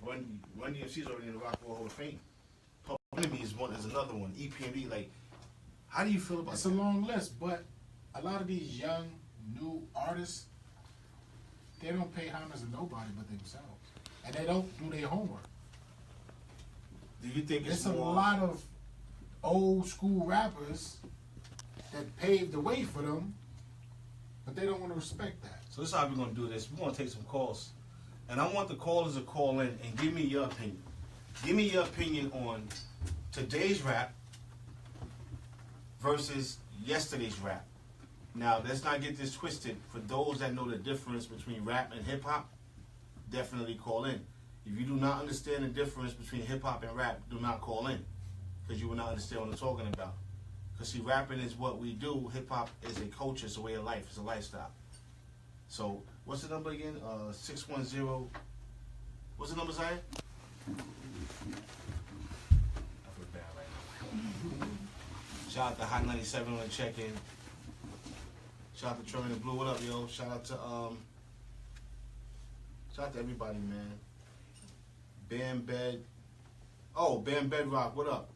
Run DMC's already in the Rock and Roll Hall of Fame. Public Enemy is another one. EPMD, like, how do you feel about It's that? a long list, but a lot of these young, new artists, they don't pay homage to nobody but themselves. And they don't do their homework. Do you think There's it's a more... lot of old school rappers that paved the way for them, but they don't want to respect that. So this is how we're going to do this. We're going to take some calls. And I want the callers to call in and give me your opinion. Give me your opinion on today's rap versus yesterday's rap. Now, let's not get this twisted. For those that know the difference between rap and hip-hop, definitely call in. If you do not understand the difference between hip-hop and rap, do not call in, because you will not understand what I'm talking about. Because, see, rapping is what we do. Hip-hop is a culture. It's a way of life. It's a lifestyle. So, what's the number again? 610. What's the number, Zion? I feel bad right now. Shout out to Hot 97 on the check-in. Shout out to Trevor in the Blue. What up, yo? Shout out to everybody, man. Bam Bed. Oh, Bam Bedrock. What up?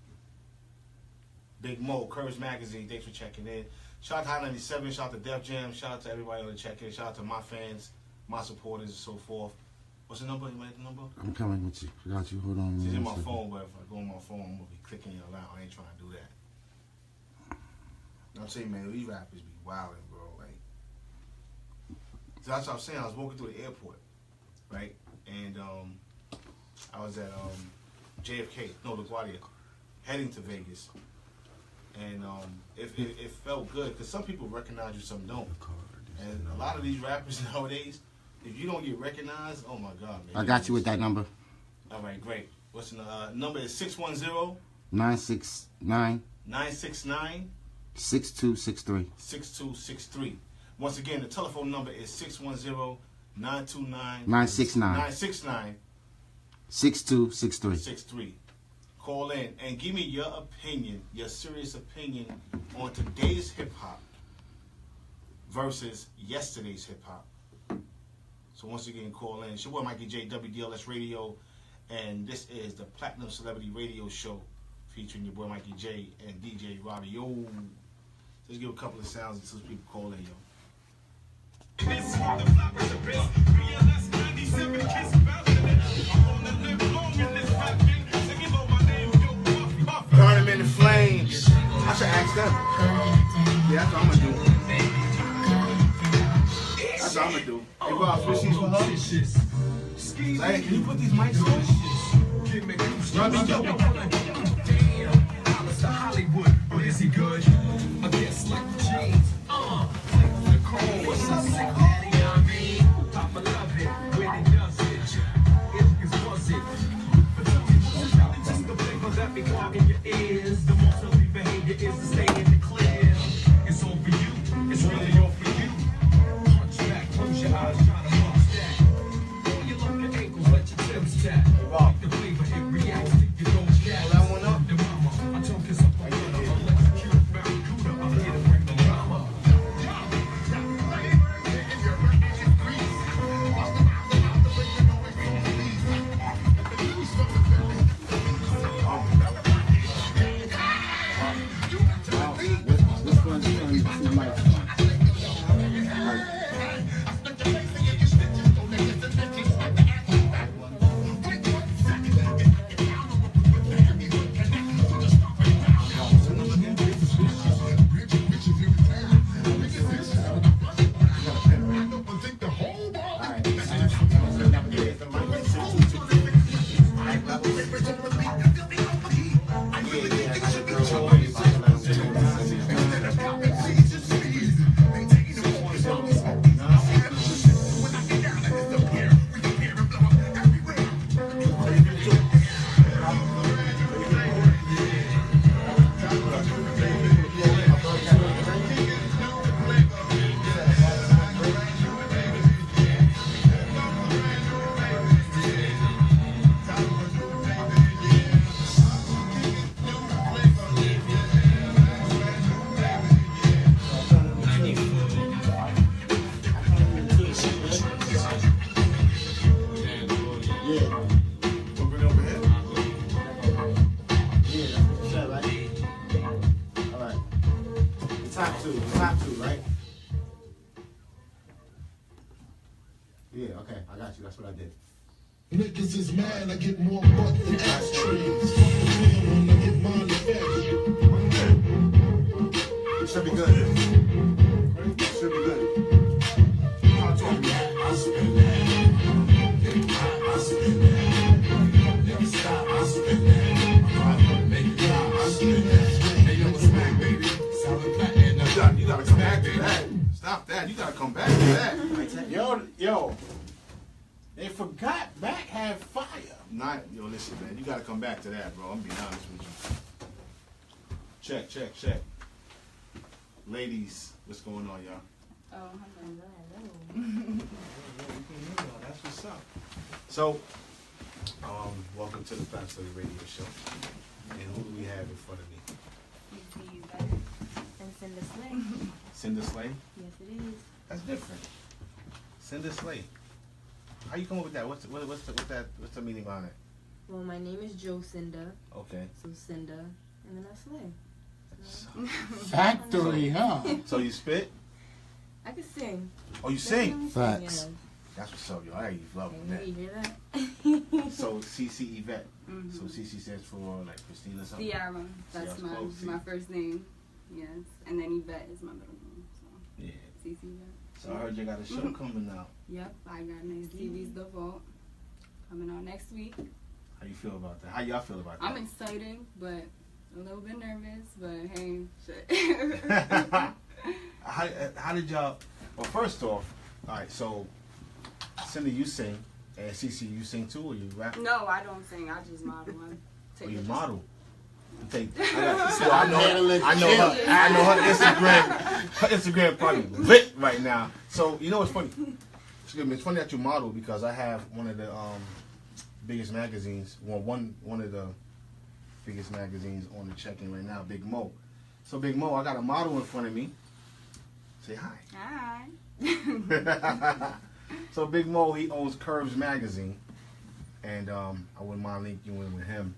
Big Mo, Curves Magazine. Thanks for checking in. Shout out to Hot 97. Shout out to Def Jam. Shout out to everybody on the check-in. Shout out to my fans, my supporters, and so forth. What's the number? You have the number? I'm coming with you. I got you. Hold on. It's in my phone, but if I go on my phone, I'm going to be clicking you out. I ain't trying to do that. I'm saying, man, these rappers be wilding, bro. Like, so that's what I'm saying. I was walking through the airport, right? And I was at JFK, no, LaGuardia, heading to Vegas. And it felt good, because some people recognize you, some don't. And a lot of these rappers nowadays, if you don't get recognized, oh my God, man. I got you with that number. All right, great. What's the number? Is 610 969 969 6263. 6263. Once again, the telephone number is 610 929 969 6263. 63. Call in and give me your opinion, your serious opinion on today's hip hop versus yesterday's hip hop. So once again, call in. It's your boy Mikey J, Wdls Radio, and this is the Platinum Celebrity Radio Show featuring your boy Mikey J and DJ Robbie. Yo, let's give a couple of sounds until people call in, yo. Burn them in the flames. I should ask them. Yeah, that's what I'm gonna do. That's what I'm gonna do. Hey, Rob, switch these for her. Hey, can you put these mics on? Robbie, yo. Damn, Alice to Hollywood, but is he good? I guess like the jeans. Nicole, what's up, sick daddy? I mean, Papa love it when he does it. It was it. But tell me, what's probably just the flavor that be clogging your ears. The most healthy behavior is to stay in the clear. It's all for you. It's really all for you. Punch back, close your eyes, try to bounce that. Pull your longer ankles, let your tips tap. Like the flavor, it reacts to your own cat. That one up. The mama, I told kiss up on electrocute barracuda. I'm here to bring the drama. That's what I did. Niggas is mad, I get more butt than ashtrays. Fuck the man when I get mine fast. It should be good. It should be good. Talk to me. I spin that. I spin that. Never stop. I spin that. I'm gonna make it drop. I spin that. Hey, yo, what's back, baby? Solid platinum. You gotta come back to that. Stop that. You gotta come back to that. Yo. They forgot Mac had fire. Yo, listen, man. You gotta come back to that, bro. I'm being honest with you. Check. Ladies, what's going on, y'all? Oh, That's what's up. So, welcome to the Fat Story Radio Show. And who do we have in front of me? and Cinder Slay. Cinder Slay? Yes, it is. That's different. Cinder Slay. How you come up with that? What's the meaning behind it? Well, my name is Joe Cinder. Okay. So Cinder, and then I slay. Factory, huh? So you spit? I can sing. Oh, you sing? Facts. That's what's up, yo. I hear you loving Yeah, that. you hear that? So CC Yvette. So CC stands for like Christina or something? Ciara. That's my first name. Yes. And then Yvette is my middle name. So Yeah. CC Yvette. So I heard you got a show coming out. Yep. I got next TV's The Vault coming out next week. How you feel about that? How y'all feel about that? I'm excited, but a little bit nervous. But hey, shit. How did y'all? Well, first off, all right. So, Cindy, you sing, and CC, you sing too, or you rap? No, I don't sing. I just model. Or you model? You take. I know her Instagram. Her Instagram probably lit right now. So you know what's funny? Excuse me. It's funny that you model because I have one of the biggest magazines. Well, one of the biggest magazines on the check-in right now, Big Mo. So Big Mo, I got a model in front of me. Say hi. Hi. So Big Mo, he owns Curves magazine, and I wouldn't mind linking you in with him.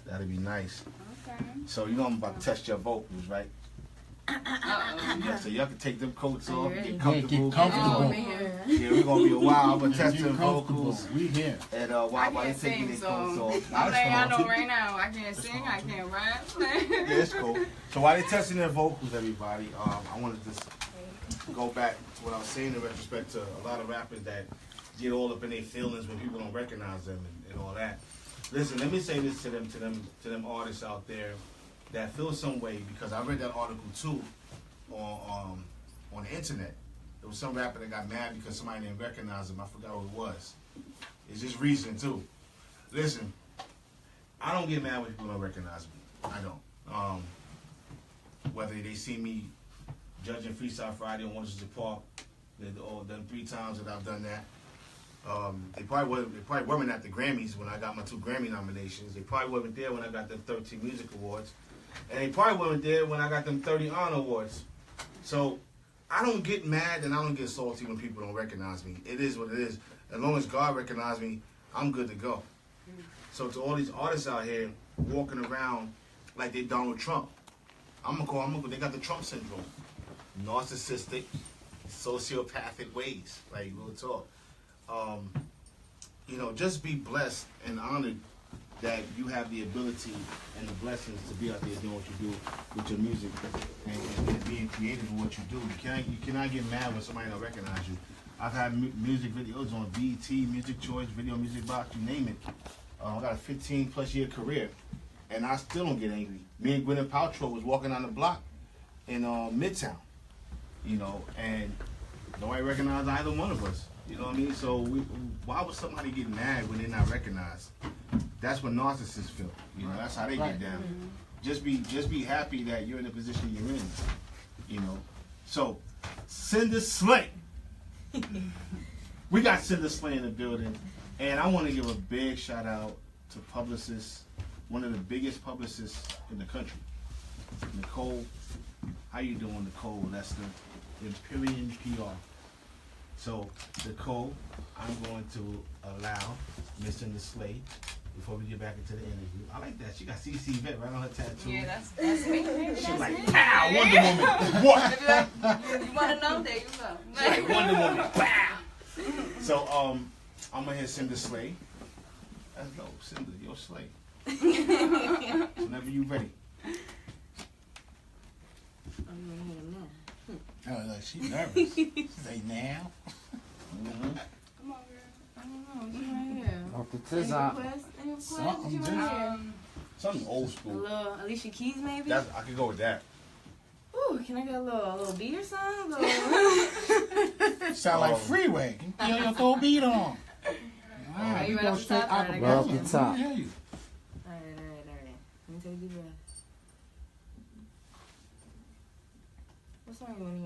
That'd be nice. Okay. So you know I'm about to test your vocals, right? Yeah, so y'all can take them coats Are you off, ready? get comfortable. Get comfortable. Yeah, we're gonna be a while, but Get testing comfortable. vocals. We here. And I while they can't taking sing, their so coats off. I'm letting y'all know right now. I can't sing. I can't rap. Yeah, it's cool. So while they're testing their vocals, everybody, I wanted to just go back to what I was saying in retrospect to a lot of rappers that get all up in their feelings when people don't recognize them and all that. Listen, let me say this to them artists out there that feel some way, because I read that article too on the internet. There was some rapper that got mad because somebody didn't recognize him. I forgot who it was. It's just recent too. Listen, I don't get mad when people don't recognize me. I don't. Whether they see me judging Freestyle Friday on Washington Park, them 3 times that I've done that. They probably weren't at the Grammys when I got my 2 Grammy nominations. They probably wasn't there when I got them 13 music awards. And they probably wasn't there when I got them 30 honor awards. So I don't get mad and I don't get salty when people don't recognize me. It is what it is. As long as God recognizes me, I'm good to go. So to all these artists out here walking around like they Donald Trump, they got the Trump syndrome. Narcissistic, sociopathic ways. Like, real talk. Just be blessed and honored that you have the ability and the blessings to be out there doing what you do with your music and being creative in what you do. You cannot get mad when somebody don't recognize you. I've had music videos on BET, Music Choice, Video Music Box, you name it. I got a 15+ year career, and I still don't get angry. Me and Gwyneth Paltrow was walking on the block in Midtown, and nobody recognized either one of us. You know what I mean? So why would somebody get mad when they're not recognized? That's what narcissists feel. That's how they get down. Mm-hmm. Just be happy that you're in the position you're in. So Cinder Slay. We got Cinder Slay in the building, and I want to give a big shout out to publicists, one of the biggest publicists in the country, Nicole. How you doing, Nicole? That's the Imperial PR. So, Nicole, I'm going to allow Miss Cinder Slay, before we get back into the interview. I like that. She got CC Vet right on her tattoo. Yeah, that's me. She's like, pow, Wonder Woman. What? You want to know? There you go. She's like, Wonder Woman. Pow. So, I'm gonna hit Cinder Slay. That's dope. Cinder, you're Slay. Whenever you ready. I'm gonna hit him now. Oh, look, she nervous. She's like, now? Mm-hmm. Come on, girl. I don't know. What's right here? Off the Any tizzy. requests? Any requests? Something What you want different. here? Something old A school. little Alicia Keys, maybe? That's, I could go with that. Ooh, can I get a little beat or something? Sound like Freeway. Yo, throw a beat on. Are you go right off the straight top? acapella. Alright, I got you. Right off the top. Let me hear you. Alright. Let me take a deep breath. What song you want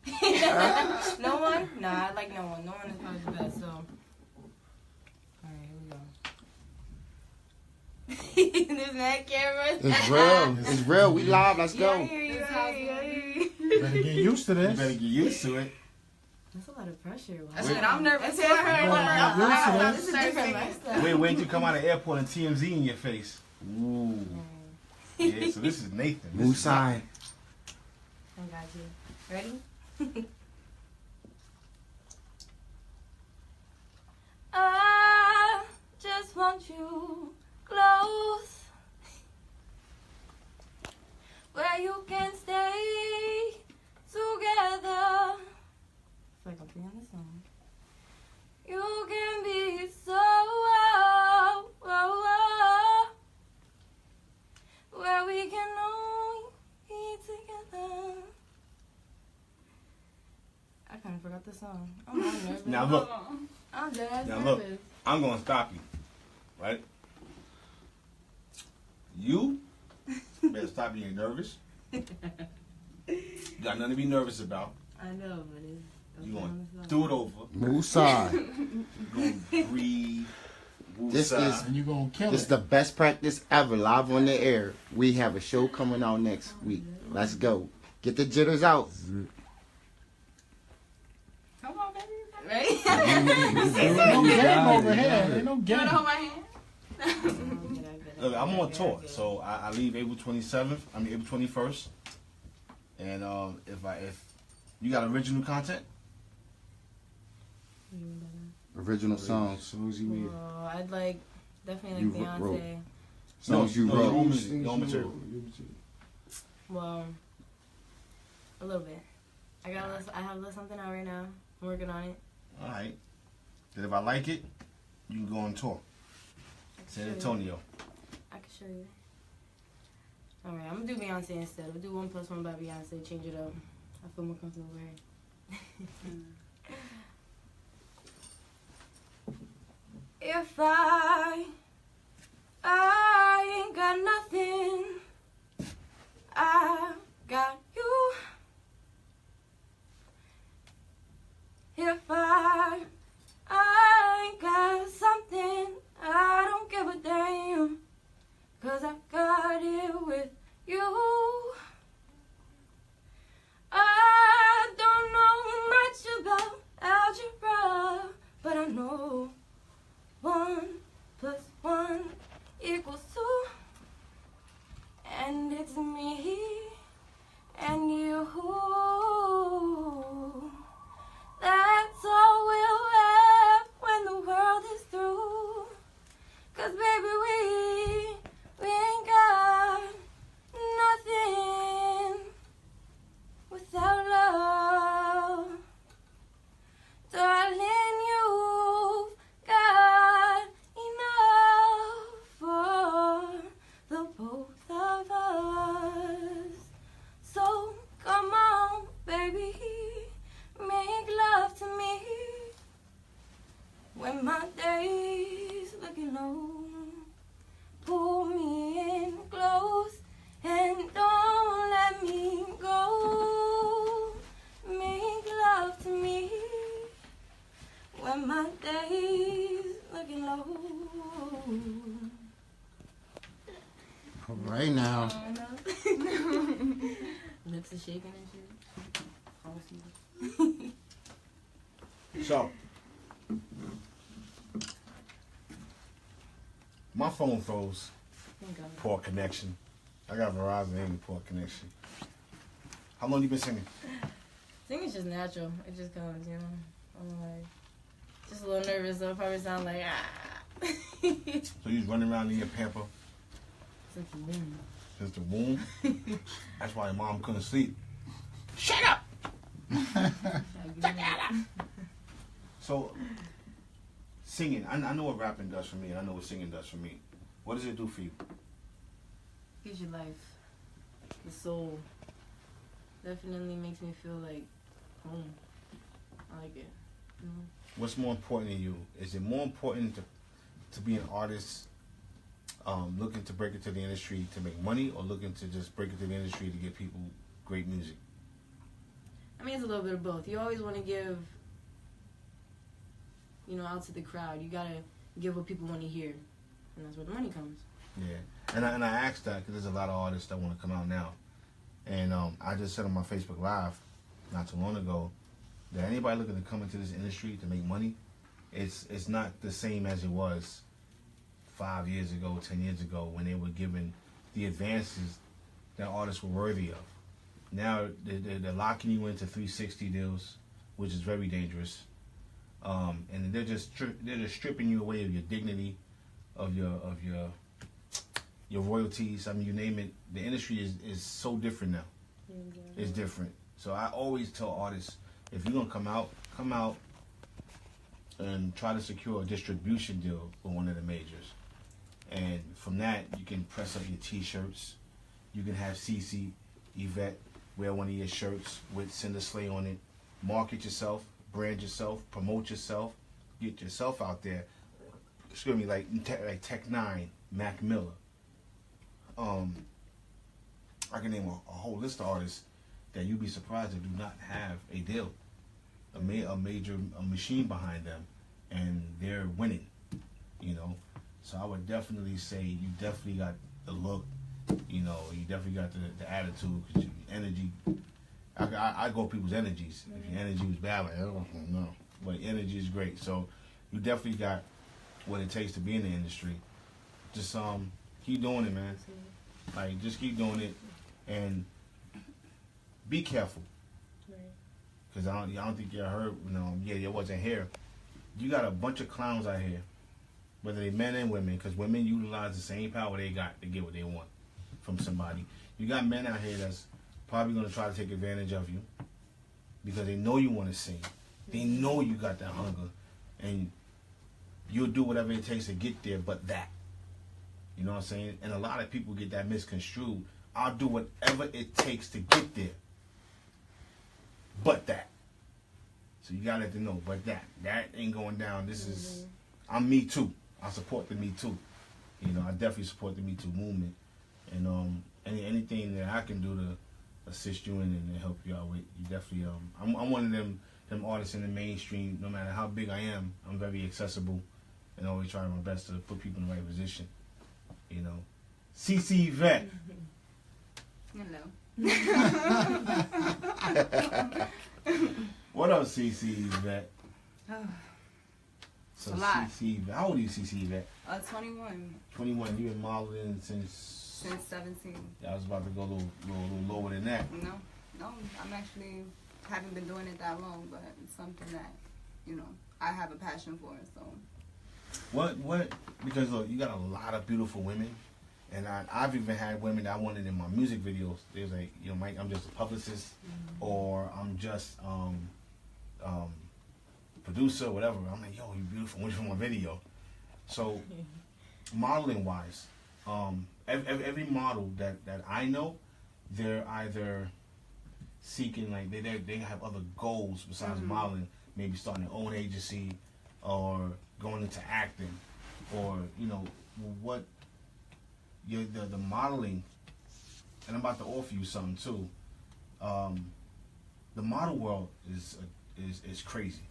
to hear? No one? Nah, I like no one. No one is probably the best, so. Alright, here we go. There's mad cameras. It's real. It's real. We live. Let's Yeah, I go. hear you. I hear you. Better get used to You this. better get used to it. That's a lot of pressure. Wow. That's what I'm nervous That's for. it. Yeah, This is a different lifestyle. Wait till you come out of the airport and TMZ in your face. Ooh. Yeah, so this is Nathan. This is Moosai. I got you. Ready? I just want you close, where you can stay together. It's like I'm playing the song. You can be so where we can only be together. I kind of forgot the song. I'm all nervous. Now look, I'm dead now look. nervous. I'm gonna stop you, right? You better stop being nervous. You got nothing to be nervous about. I know, but it's. You gonna do it over. Moosai. You gonna breathe. This woosah. is- And you gonna kill This is it. the best practice ever. Live on the air. We have a show coming out next week. Let's go. Get the jitters out. Come on, baby. Ready? Ain't no game over here. Ain't no You game. wanna hold my hand? Look, I'm on tour, so I leave April 27th. I mean April 21st. And if you got original content, Original As songs. soon as you meet it. Well, I'd like definitely You like wrote. Beyonce. Songs you no, wrote. your own music, your own material. Well, a little bit. I have a little something out right now. I'm working on it. All right. Then if I like it, you can go on tour. I can San show you. Antonio. I can show you. All right, I'm gonna do Beyonce instead. We'll do 1+1 by Beyonce. Change it up. I feel more comfortable with her. If I ain't got nothing, I got you. If I ain't got something, I don't give a damn, 'cause I got it with you. I don't know much about algebra, but I know 1+1 equals 2, and it's me and you. That's all we'll have when the world is through. 'Cause baby, we ain't got nothing without love. Darling, you've got enough for the both of us. So come on, baby, make love to me when my day's looking low. Pull me in close and don't let me go. Make love to me when my day's looking low. All right now. Lips are shaking and shit. So, my phone froze. Thank God. Poor connection. I got Verizon and poor connection. How long you been singing? I think it's just natural. It just comes, you know. I'm like, Just a little nervous, so it probably sound like So you was running around in your pamper Since the womb. since the womb? That's why your mom couldn't sleep. Shut up! So, singing, I know what rapping does for me, and I know what singing does for me. What does it do for you? Gives you life. The soul. Definitely makes me feel like home. I like it. Mm-hmm. What's more important to you? Is it more important to be an artist looking to break into the industry to make money, or looking to just break into the industry to give people great music? I mean, it's a little bit of both. You always want to give, out to the crowd. You got to give what people want to hear. And that's where the money comes. Yeah. And I asked that because there's a lot of artists that want to come out now. And I just said on my Facebook Live not too long ago that anybody looking to come into this industry to make money, it's not the same as it was 5 years ago, 10 years ago, when they were given the advances that artists were worthy of. Now they're locking you into 360 deals, which is very dangerous, and they're just stripping you away of your dignity, of your royalties. I mean, you name it. The industry is so different now. It's different. So I always tell artists, if you're gonna come out and try to secure a distribution deal with one of the majors, and from that you can press up your T-shirts. You can have CC Yvette wear one of your shirts with Cinder Slay on it. Market yourself, brand yourself, promote yourself, get yourself out there. Excuse me, like Tech Nine, Mac Miller. I can name a whole list of artists that you'd be surprised that do not have a deal, a major machine behind them, and they're winning. So I would definitely say you definitely got the look. You definitely got the attitude, because your energy. I go people's energies. If your energy was bad, like, I don't know, but energy is great. So you definitely got what it takes to be in the industry. Just keep doing it, man. Like, just keep doing it, and be careful. Because I don't think you heard. It wasn't here. You got a bunch of clowns out here, whether they men and women, because women utilize the same power they got to get what they want from somebody. You got men out here that's probably going to try to take advantage of you because they know you want to sing. They know you got that hunger, and you'll do whatever it takes to get there, but that. You know what I'm saying? And a lot of people get that misconstrued. I'll do whatever it takes to get there, but that. So you got to let them know, but that ain't going down. This is, I'm Me Too. I support the Me Too. I definitely support the Me Too movement. And anything that I can do to assist you in and help you out with, you definitely. I'm one of them artists in the mainstream. No matter how big I am, I'm very accessible, and always trying my best to put people in the right position. CC Yvette. Hello. What up, CC Yvette? So a lot. CC Yvette, how old are you, CC Yvette? 21. 21. You've been modeling since 17. I was about to go a little lower than that. No, I'm actually haven't been doing it that long, but it's something that I have a passion for. So what? Because look, you got a lot of beautiful women, and I've even had women that I wanted in my music videos. They was like, Mike, I'm just a publicist, or I'm just producer, whatever. I'm like, yo, you beautiful. What's from my video? So modeling wise, every model that I know, they're either seeking, like they have other goals besides modeling, maybe starting their own agency or going into acting, or what the modeling. And I'm about to offer you something too. The model world is crazy.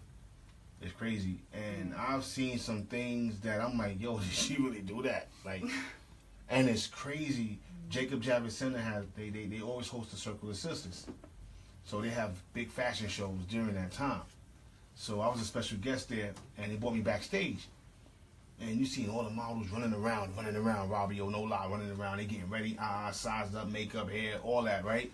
It's crazy, and I've seen some things that I'm like, yo, did she really do that? Like, and it's crazy. Jacob Javits Center has they always host a Circle of Sisters, so they have big fashion shows during that time. So I was a special guest there, and they brought me backstage, and you see all the models running around, Robbie, no lie, running around. They getting ready, sized up, makeup, hair, all that, right?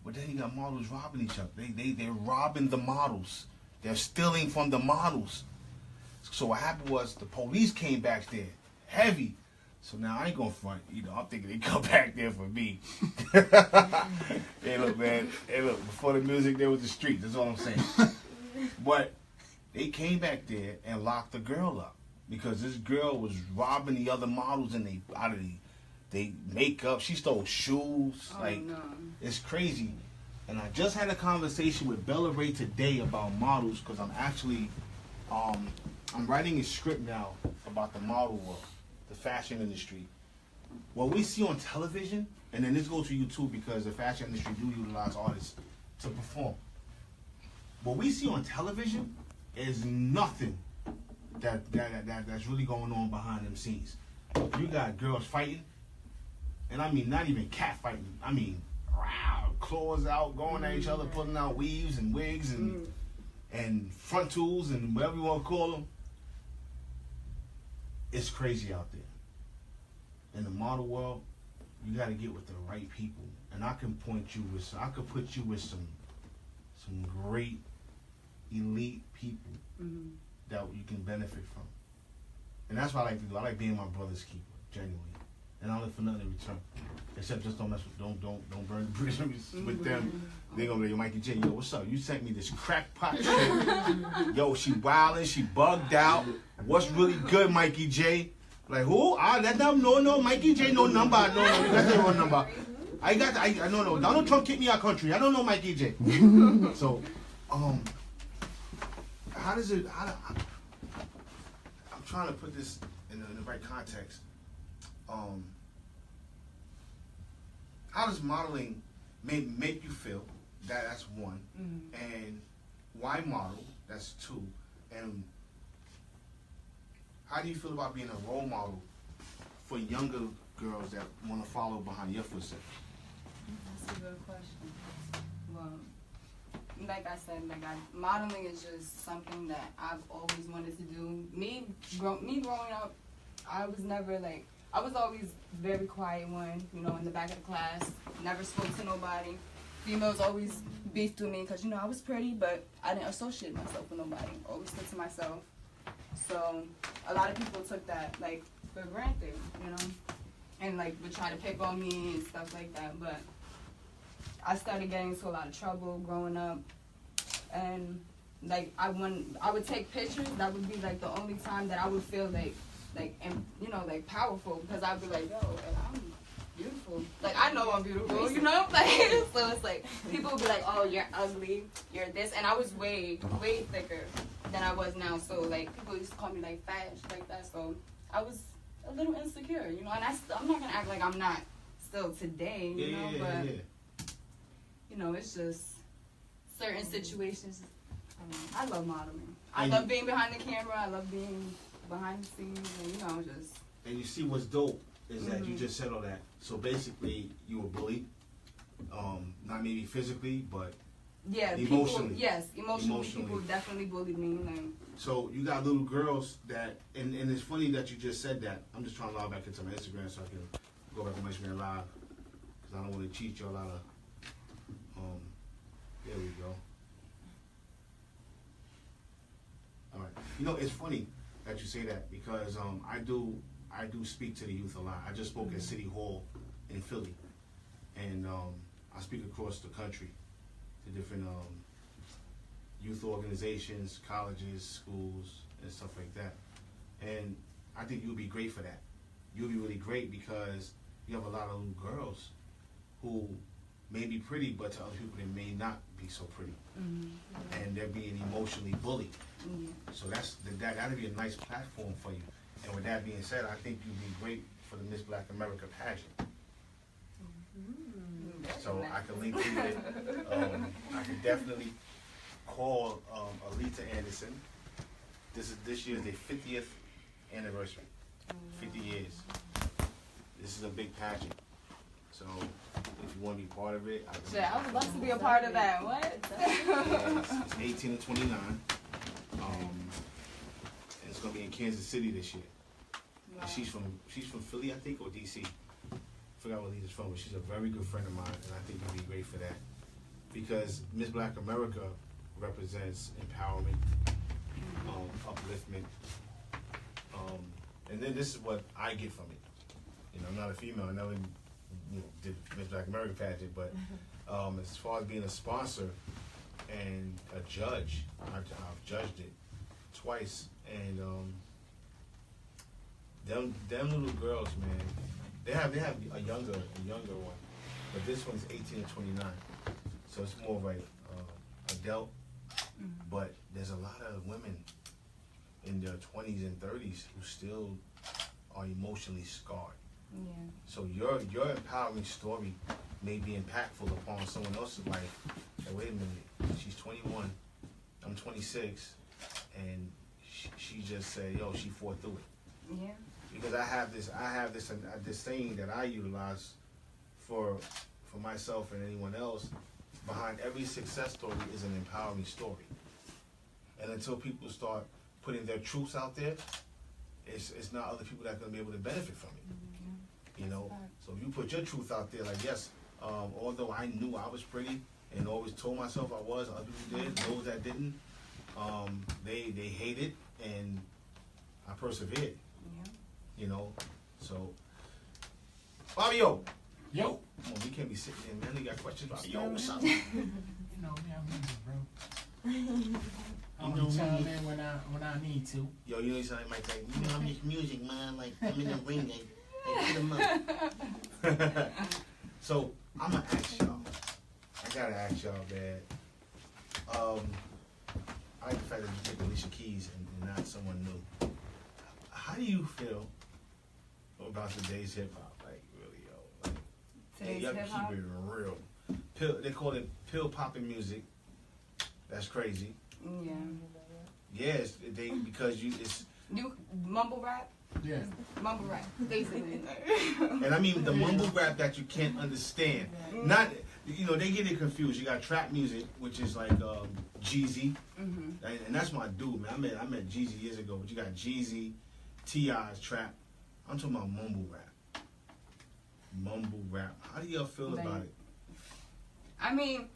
But then you got models robbing each other. They're robbing the models They're stealing from the models. So what happened was the police came back there, heavy. So now I ain't gonna front, I'm thinking they come back there for me. Hey, look, man. Hey, look, before the music, there was the street. That's all I'm saying. But they came back there and locked the girl up because this girl was robbing the other models and they makeup. She stole shoes. No. It's crazy. And I just had a conversation with Bella Ray today about models because I'm actually, I'm writing a script now about the model world, the fashion industry. What we see on television, and then this goes to you too because the fashion industry do utilize artists to perform. What we see on television is nothing that's really going on behind them scenes. You got girls fighting, and I mean not even cat fighting. I mean, claws out, going at each other, putting out weaves and wigs and front tools and whatever you want to call them. It's crazy out there. In the model world, you got to get with the right people, and I can put you with some great elite people that you can benefit from. And that's what I like to do. I like being my brother's keeper, genuinely. And I look for nothing in return. Except just don't mess with, don't burn the bridge with them. They gonna be like, Mikey J, yo, what's up? You sent me this crackpot shit. Yo, she wildin', she bugged out. What's really good, Mikey J? Like, who? That number, no, Mikey J, no number. No, you got the wrong number. I no. Donald Trump kicked me out country. I don't know Mikey J. So, how does it? I'm trying to put this in the right context. How does modeling make you feel? That's one. And why model? That's two. And how do you feel about being a role model for younger girls that want to follow behind your footsteps? That's a good question. Well, like I said, modeling is just something that I've always wanted to do. Me growing up, I was never I was always very quiet one, in the back of the class, never spoke to nobody. Females always beefed with me because, I was pretty, but I didn't associate myself with nobody. Always stood to myself. So a lot of people took that, for granted, and, would try to pick on me and stuff like that. But I started getting into a lot of trouble growing up. And, I would take pictures. That would be, the only time that I would feel, powerful, because I'd be like, yo, I'm beautiful. I know I'm beautiful, So it's people would be like, oh, you're ugly, you're this, and I was way thicker than I was now. So people used to call me fat and shit like that. So I was a little insecure, and I'm not gonna act like I'm not still today, but it's just certain situations. I love modeling. I love being behind the camera. I love being behind the scenes, and just. And you see what's dope is that you just said all that. So basically, you were bullied, not maybe physically, but emotionally. Emotionally, people definitely bullied me. So you got little girls that, and it's funny that you just said that. I'm just trying to log back into my Instagram so I can go back on my Instagram live because I don't want to cheat y'all out of. There we go. All right. It's funny that you say that because I do speak to the youth a lot. I just spoke at City Hall in Philly, and I speak across the country to different youth organizations, colleges, schools, and stuff like that. And I think you'll be great for that. You'll be really great because you have a lot of little girls who may be pretty, but to other people they may not be so pretty, and they're being emotionally bullied. So that'd be a nice platform for you. And with that being said, I think you'd be great for the Miss Black America pageant. So I can link you with, I can definitely call Alita Anderson. This year's their 50th anniversary, 50 years. This is a big pageant. So if you want to be part of it, I would love to be a part of that. What? It's 18 to 29. And it's gonna be in Kansas City this year. Wow. And she's from Philly, I think, or DC. I forgot where Lisa's from, but she's a very good friend of mine, and I think you'd be great for that. Because Miss Black America represents empowerment, upliftment, and then this is what I get from it. You know, I'm not a female. I never, did Miss Black America pageant, but as far as being a sponsor and a judge, I've judged it twice, and them little girls, man, they have a younger one, but this one's 18 to 29, so it's more like adult. But there's a lot of women in their 20s and 30s who still are emotionally scarred. Yeah. So your empowering story may be impactful upon someone else's life. Like, wait a minute, she's 21, I'm 26, and she just said, yo, she fought through it. Yeah. Because I have this saying that I utilize for myself and anyone else. Behind every success story is an empowering story. And until people start putting their truths out there, it's not other people that are going to be able to benefit from it. You know, so if you put your truth out there, like, yes, although I knew I was pretty and always told myself I was, other people did, those that didn't, they hated, and I persevered. Yeah. You know, so Fabio. Yo. Come on, we can't be sitting there, man. They got questions about yo, what's up? You know me, I'm music, bro. I'm gonna chime in when I need to. Yo, you know you sound like Mike Tyson. You know I'm just music, man. Like I'm in the ring, like hit 'em up. So I'm gonna ask y'all. I gotta ask y'all, man. I like the fact that you picked Alicia Keys and not someone new. How do you feel about today's hip hop? Like, really, yo. Like, Today's you have to hip-hop? keep it real. They call it pill popping music. That's crazy. Yeah. Yes, because it's You mumble rap? Yeah. Mumble rap, basically. and I mean the mumble rap that you can't understand. Not they get it confused. You got trap music, which is like Jeezy, and that's my dude, man. I met Jeezy years ago, but you got Jeezy, T.I.'s trap. I'm talking about mumble rap. Mumble rap. How do y'all feel about it? I mean,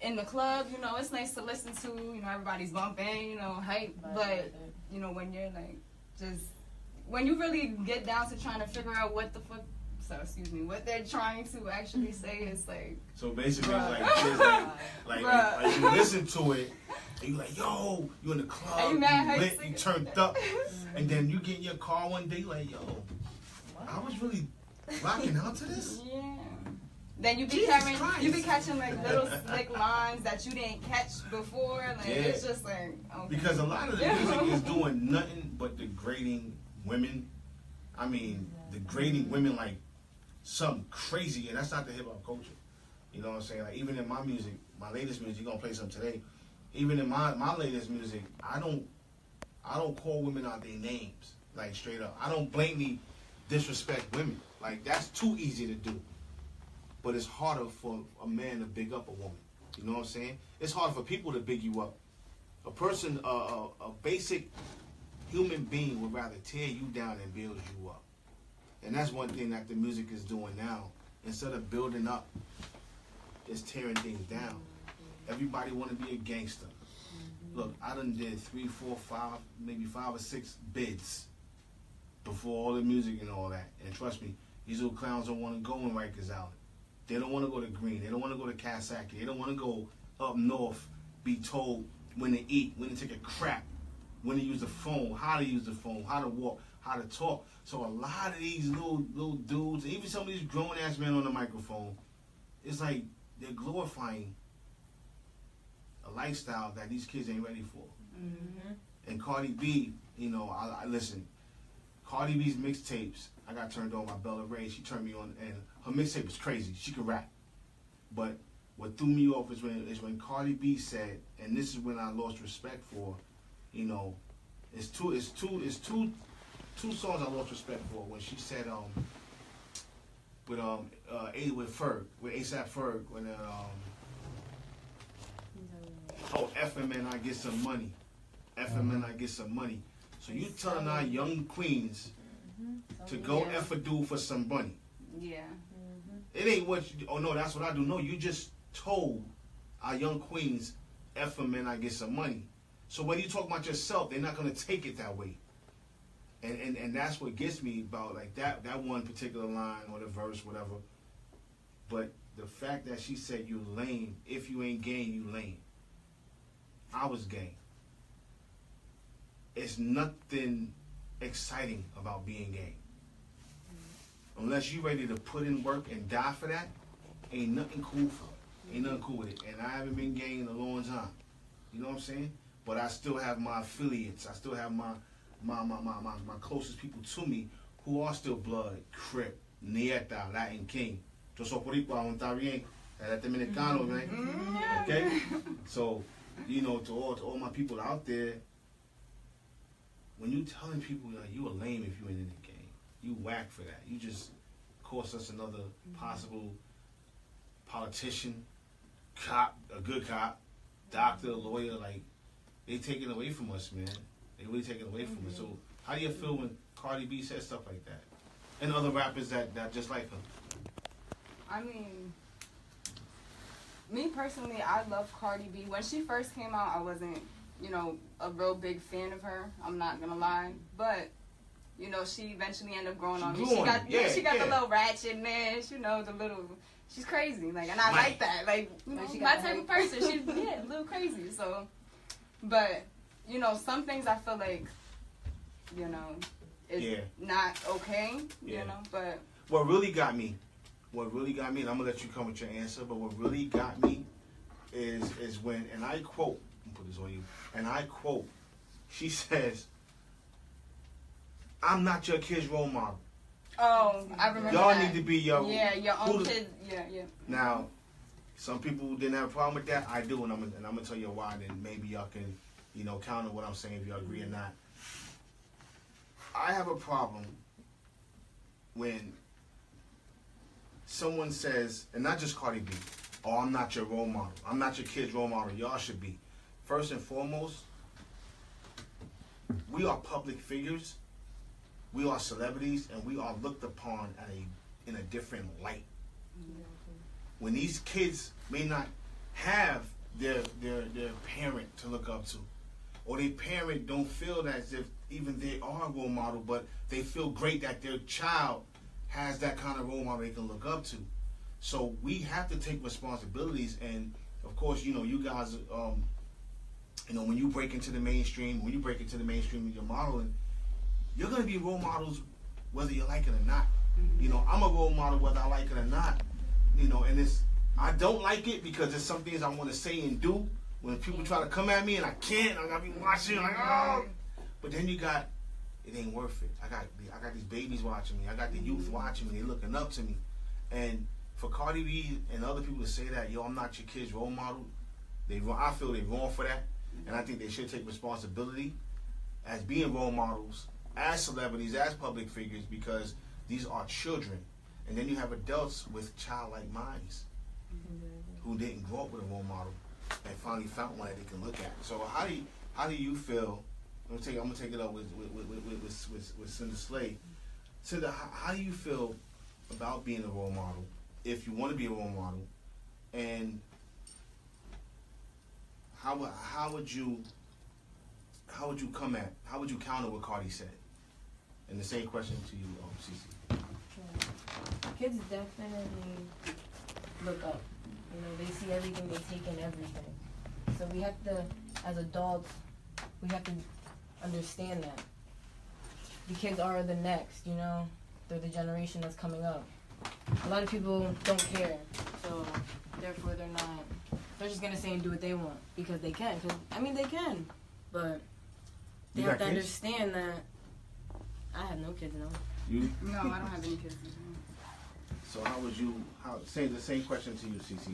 in the club, it's nice to listen to. Everybody's bumping, hype. But when you're like when you really get down to trying to figure out what the fuck, what they're trying to actually say, is like. So basically, bruh. like you listen to it, and you like, yo, you in the club, you mad, lit, you turned up, and then you get in your car one day, like, yo, I was really rocking out to this. Yeah. Then you be catching like little slick lines that you didn't catch before. Like it's just like okay. Because a lot of the music is doing nothing but degrading women. I mean, degrading women like something crazy, and that's not the hip hop culture. You know what I'm saying? Like even in my music, my latest music, you're gonna play some today. Even in my latest music, I don't call women out their names, like straight up. I don't blatantly disrespect women. Like that's too easy to do. But it's harder for a man to big up a woman. You know what I'm saying? It's harder for people to big you up. A person, a basic human being would rather tear you down than build you up. And that's one thing that the music is doing now. Instead of building up, it's tearing things down. Everybody want to be a gangster. Look, I done did 3, 4, 5, maybe 5 or 6 bids before all the music and all that. And trust me, these little clowns don't want to go in Rikers Island. They don't want to go to Green. They don't want to go to Coxsackie. They don't want to go up north, be told when to eat, when to take a crap, when to use the phone, how to use the phone, how to walk, how to talk. So a lot of these little dudes, even some of these grown-ass men on the microphone, it's like they're glorifying a lifestyle that these kids ain't ready for. Mm-hmm. And Cardi B, I listen, Cardi B's mixtapes, I got turned on by Bella Ray. She turned me on, and her mixtape was crazy. She could rap. But what threw me off is when Cardi B said, and this is when I lost respect for, it's two songs I lost respect for. When she said with ASAP Ferg, when FMN I get some money, FMN I get some money. So you telling our young queens to go F a dude for some money. Yeah. It ain't what you, oh no, that's what I do. No, you just told our young queens F them and I get some money. So when you talk about yourself, they're not gonna take it that way. And that's what gets me about like that one particular line or the verse, whatever. But the fact that she said you lame, if you ain't game, you lame. I was game. It's nothing exciting about being game. Unless you ready to put in work and die for that, ain't nothing cool for it. Ain't nothing cool with it. And I haven't been gay in a long time. You know what I'm saying? But I still have my affiliates. I still have my closest people to me who are still blood, Crip, Nieta, Latin King. Yo soy boricua, aún está bien. Era dominicano, man. Okay? So, you know, to all my people out there, when you telling people like, you a lame if you ain't in the game, you whack for that. You just cost us another possible politician, cop, a good cop, doctor, lawyer. Like, they taking away from us, man. They really taking away from us. So how do you feel when Cardi B says stuff like that? And other rappers that just like her? I mean, me personally, I love Cardi B. When she first came out, I wasn't, you know, a real big fan of her. I'm not gonna lie, but you know, she eventually ended up growing on me. She got the little ratchetness, you know, the little. She's crazy, like, and I like that, like, you know, my type of person. She's a little crazy. So, but you know, some things I feel like, you know, it's not okay. You know, but what really got me, and I'm gonna let you come with your answer. But what really got me is when, and I quote, I'm gonna put this on you, and I quote, she says, "I'm not your kid's role model." Oh, I remember Y'all that. need to be your own kid. Yeah. Now, some people didn't have a problem with that. I do, and I'm gonna tell you why. Then maybe y'all can, you know, counter what I'm saying if y'all agree or not. I have a problem when someone says, and not just Cardi B, "Oh, I'm not your role model. I'm not your kid's role model. Y'all should be." First and foremost, we are public figures. We are celebrities, and we are looked upon in a different light. When these kids may not have their parent to look up to, or their parent don't feel that as if even they are a role model, but they feel great that their child has that kind of role model they can look up to. So we have to take responsibilities, and of course, you know, you guys, you know, when you break into the mainstream, with your modeling, you're gonna be role models whether you like it or not. You know, I'm a role model whether I like it or not. You know, and I don't like it because there's some things I want to say and do. When people try to come at me and I can't, I gotta be watching like, oh. But then you got, it ain't worth it. I got these babies watching me. I got the youth watching me. They looking up to me. And for Cardi B and other people to say that, yo, I'm not your kid's role model, I feel they're wrong for that. And I think they should take responsibility as being role models, as celebrities, as public figures, because these are children. And then you have adults with childlike minds who didn't grow up with a role model and finally found one that they can look at. So how do you feel? I'm gonna take it up with Cinder Slade. Cinder, how do you feel about being a role model, if you want to be a role model, and how would you counter what Cardi said? And the same question to you, Cece. Kids definitely look up. You know, they see everything, they take in everything. So we have to, as adults, we have to understand that. The kids are the next, you know? They're the generation that's coming up. A lot of people don't care, so therefore they're just gonna say and do what they want because they can. Cause, I mean, they can, but they have to understand that I have no kids, no. You? No, I don't have any kids. So say the same question to you, Cece,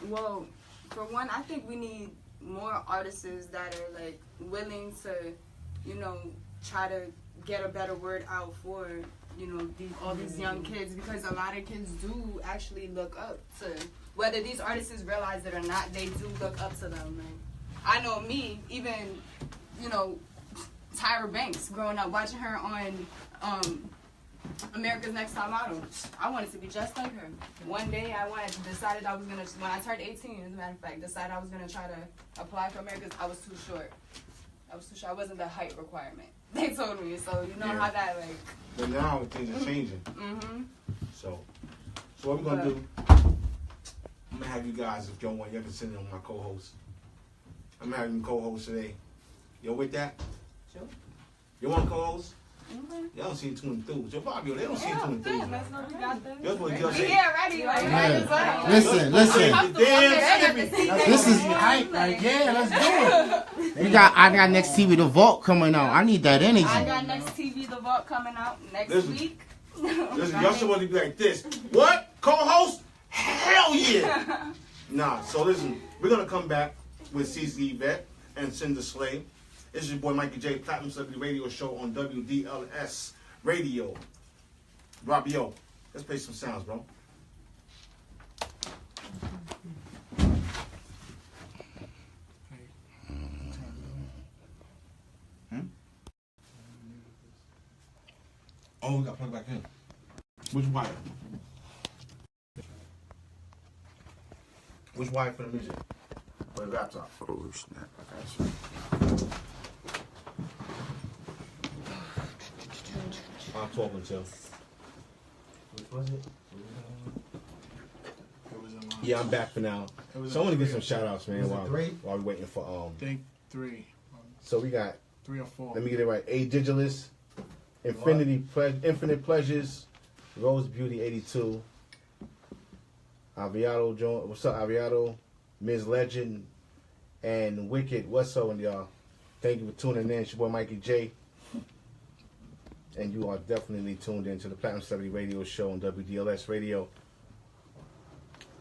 well, for one, I think we need more artists that are like willing to, you know, try to get a better word out for, you know, all these young kids, because a lot of kids do actually look up to, whether these artists realize it or not, they do look up to them. Like, I know me, even, you know, Tyra Banks, growing up, watching her on America's Next Top Model. I wanted to be just like her. One day decided I was gonna, when I turned 18, as a matter of fact, decided I was gonna try to apply for America's. I was too short. I wasn't the height requirement. They told me, so you know how that like. But now things are changing. Mm-hmm. So what we're gonna do? I'm gonna have you guys, if y'all want, y'all can send it on my co-host. I'm having co-host today. You with that? Sure. You want co-host? Mm-hmm. Y'all don't see it to and through. Joe Fabio, they don't see it to and through. That's what we got this. That's what y'all say. Yeah, ready. Like, Yeah. Listen. This is hype. Like, yeah, let's do it. I got next TV The Vault coming out. I need that energy. I got next TV The Vault coming out next week. Listen, y'all supposed to be like this. What? Co-host? Hell yeah! Nah, so listen, we're gonna come back with CZ Vet and Cinder Slay. This is your boy Mikey J, Platinum Celebrity Radio Show on WDLS Radio. Robbio, let's play some sounds, bro. Oh, we got to plug back in. Which wire? Which wire for the music? For the laptop? Oh, snap. I got you. I'm talking to. Which was it? Yeah, I'm back for now. So I want to get some shout outs, man, while we're waiting for I think 3. So we got 3 or 4. let me get it right. A Digitalist, Infinite Pleasures, Rose Beauty 82, Aviato Jones, what's up, Aviato, Ms. Legend, and Wicked. What's up, y'all? Thank you for tuning in. It's your boy Mikey J. And you are definitely tuned in to the Platinum Celebrity Radio Show on WDLS Radio.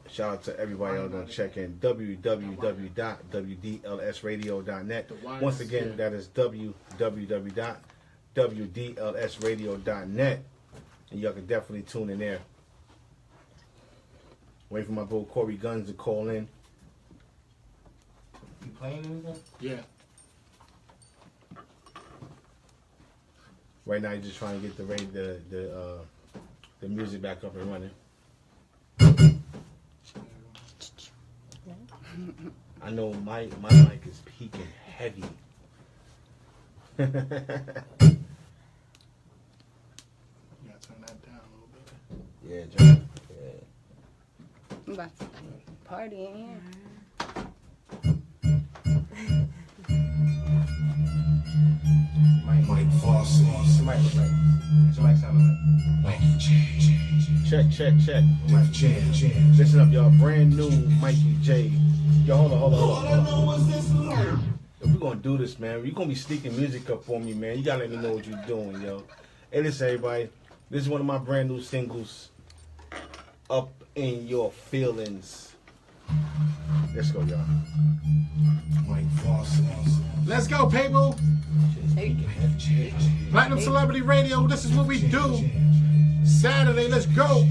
Shout out to everybody out there checking www.wdlsradio.net. Once again, that is www.wdlsradio.net. And y'all can definitely tune in there. Wait for my bro Corey Guns to call in. You playing anything? Yeah. Right now, you're just trying to get the music back up and running. I know my mic is peaking heavy. You gotta turn that down a little bit. Yeah, John. Yeah. I'm about to party in here. Mike Foster. Somebody sound like. Check. Left jam. Listen up, y'all. Brand new Mikey J. Yo, hold on. If we're gonna do this, man, you're gonna be sneaking music up for me, man. You gotta let me know what you're doing, yo. Hey, listen, everybody. This is one of my brand new singles, Up in Your Feelings. Let's go, y'all. Mike Foster. Let's go, people. Platinum Celebrity Radio, this is what we do. Saturday, let's go.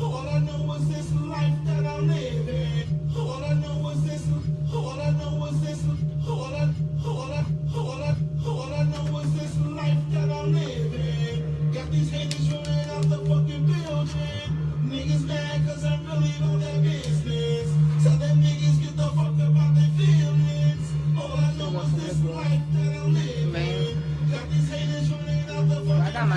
All I know is this life that I'm living. All I know is this. All I know is this. All I know is this life that I'm living. Got these haters running out the fucking building. Niggas mad cause I'm really on their business. Tell them niggas get the fuck about their feelings. All I know is this life that I'm living. Got these haters running out the fucking building.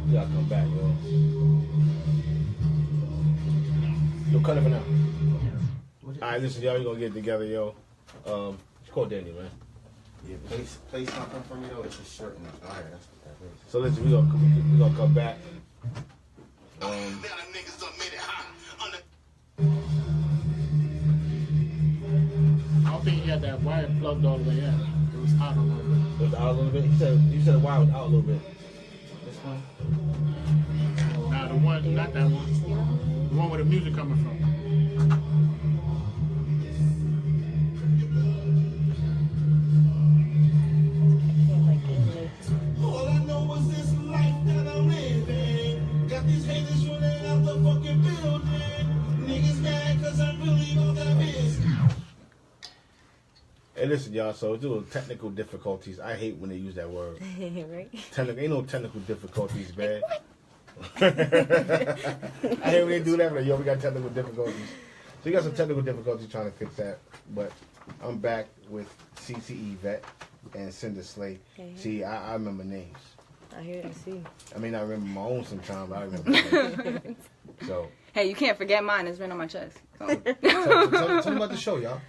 Y'all come back, yo. Yo, cut it for now. Alright, listen, y'all, we gonna get together, yo. Just call Danny, man. Yeah, play something for me though. It's just short and alright, that's what that is. So listen, we gonna come back. I don't think he had that wire plugged all the way in. It was out a little bit. It was out a little bit. You said the wire was out a little bit. This one? Nah, the one, not that one. The one where the music coming from. All I know is this life that I'm living. Got these haters running out the fucking building. Niggas mad Hey, listen, y'all. So it's little technical difficulties. I hate when they use that word. Right? Ain't no technical difficulties, man. I hate when they do that. But yo, we got technical difficulties. So you got some technical difficulties trying to fix that. But I'm back with CCE Vet and Cinder Slay. Hey. See, I remember names. I hear it. I see. I mean, I remember my own sometimes, but I remember names. So. Hey, you can't forget mine. It's written on my chest. So. Tell me about the show, y'all.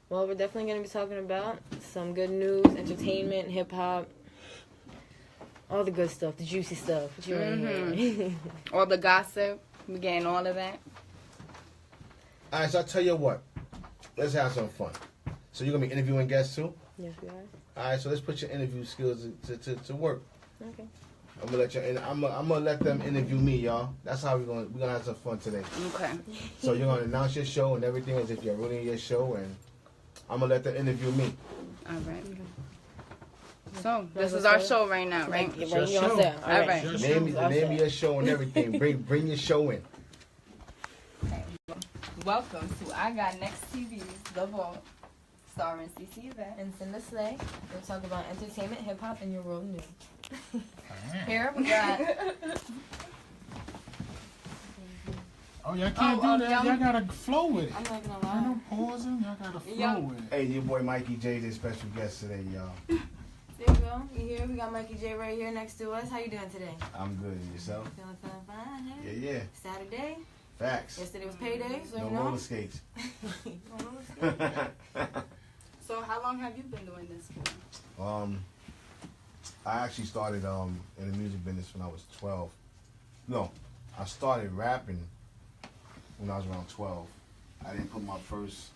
Well, we're definitely going to be talking about some good news, entertainment, hip hop, all the good stuff, the juicy stuff. What you want to hear? All the gossip. We getting all of that. All right, so I'll tell you what. Let's have some fun. So you're going to be interviewing guests too? Yes, we are. All right, so let's put your interview skills to work. Okay. I'm gonna let them interview me, y'all. That's how we're gonna have some fun today. Okay. So you're gonna announce your show and everything as if you're running your show, and I'm gonna let them interview me. All right. So this is our show right now, right? It's your show. All right. Name of your show and everything. Bring your show in. Okay. Welcome to I Got Next TV's The Vault, starring CC Vet And Cinder Slay. We'll talk about entertainment, hip hop, and your world news. Here we got. Oh, y'all can't do that. Y'all gotta flow with it. I'm not gonna Ain't lie. no pausing. Y'all gotta flow with it. Hey, your boy Mikey J is a special guest today, y'all. There you go. You here? We got Mikey J right here next to us. How you doing today? I'm good. And yourself? Feeling fine. Hey? Yeah. Saturday. Facts. Yesterday was payday, so No you know. roller skates. So how long have you been doing this for? I actually started in the music business when I was 12. No, I started rapping when I was around 12. I didn't put my first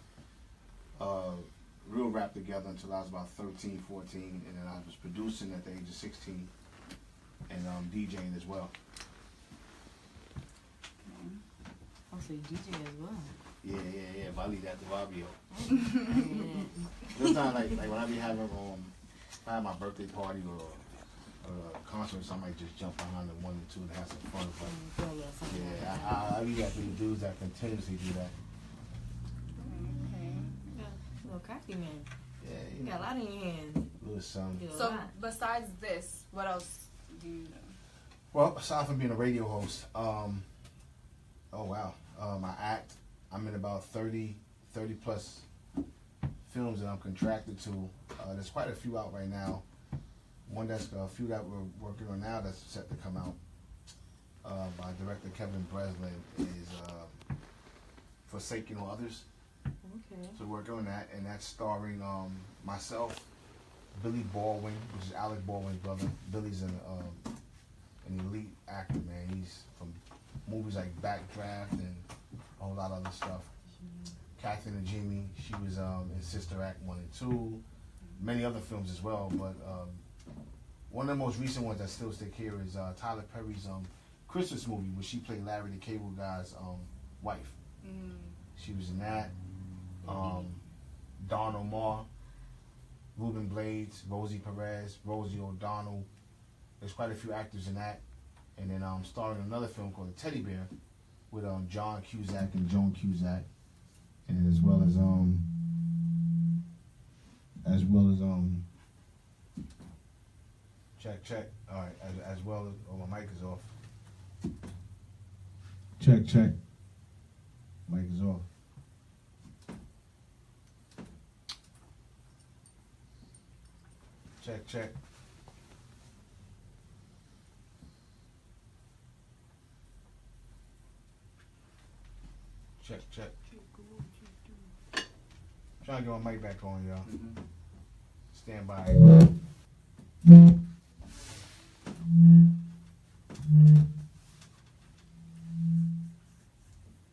real rap together until I was about 13, 14, and then I was producing at the age of 16 and DJing as well. Oh, so you DJ as well. Yeah. But I leave that to Fabio. Yeah. It's not like when I be having if I have my birthday party or a concert, so I might just jump behind the 1 or 2 and have some fun. But I leave that to the dudes that continuously do that. Okay. Little cocky man. Yeah, You got a lot in your hands. little something. You do a So lot. besides this, what else do you do? Well, aside from being a radio host, I act. I'm in about 30 plus films that I'm contracted to. There's quite a few out right now. One that's a few that we're working on now that's set to come out by director Kevin Breslin is Forsaken Others. Okay. So we're working on that, and that's starring myself, Billy Baldwin, which is Alec Baldwin's brother. Billy's an elite actor, man. He's from movies like Backdraft and a whole lot of other stuff. Kathy Najimy, she was in Sister Act 1 and 2. Many other films as well, but one of the most recent ones that still stick here is Tyler Perry's Christmas movie, where she played Larry the Cable Guy's wife. She was in that. Don Omar, Ruben Blades, Rosie Perez, Rosie O'Donnell. There's quite a few actors in that. And then starring in another film called The Teddy Bear with John Cusack and Joan Cusack. And as well as check. All right, as well as my mic is off. Check. Mic is off. Check. Check. Trying to get my mic back on, y'all. Stand by.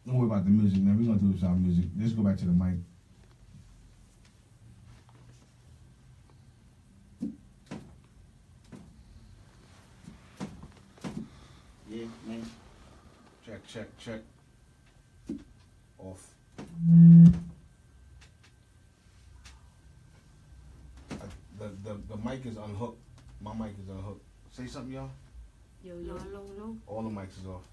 Don't worry about the music, man. We're gonna do this without music. Let's go back to the mic. Yeah, man. Check. Off. The mic is unhooked. My mic is unhooked. Say something, y'all. Yo. All the mics is off.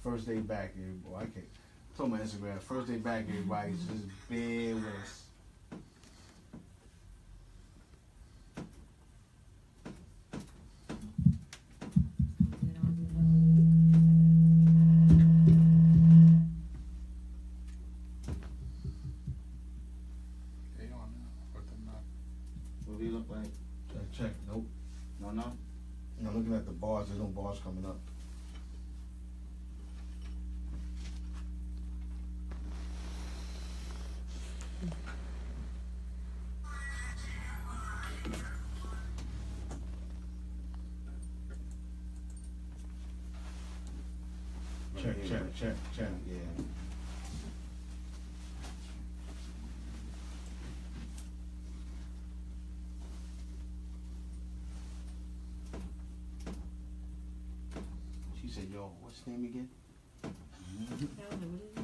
First day back, everybody. I can't. I told my Instagram, first day back, everybody. Just bear with us. They on now, but they're not. What do you look like? Check. Nope. No, no. I'm looking at the bars. There's no bars coming up. Check. Yeah. She said, "Yo, what's his name again?"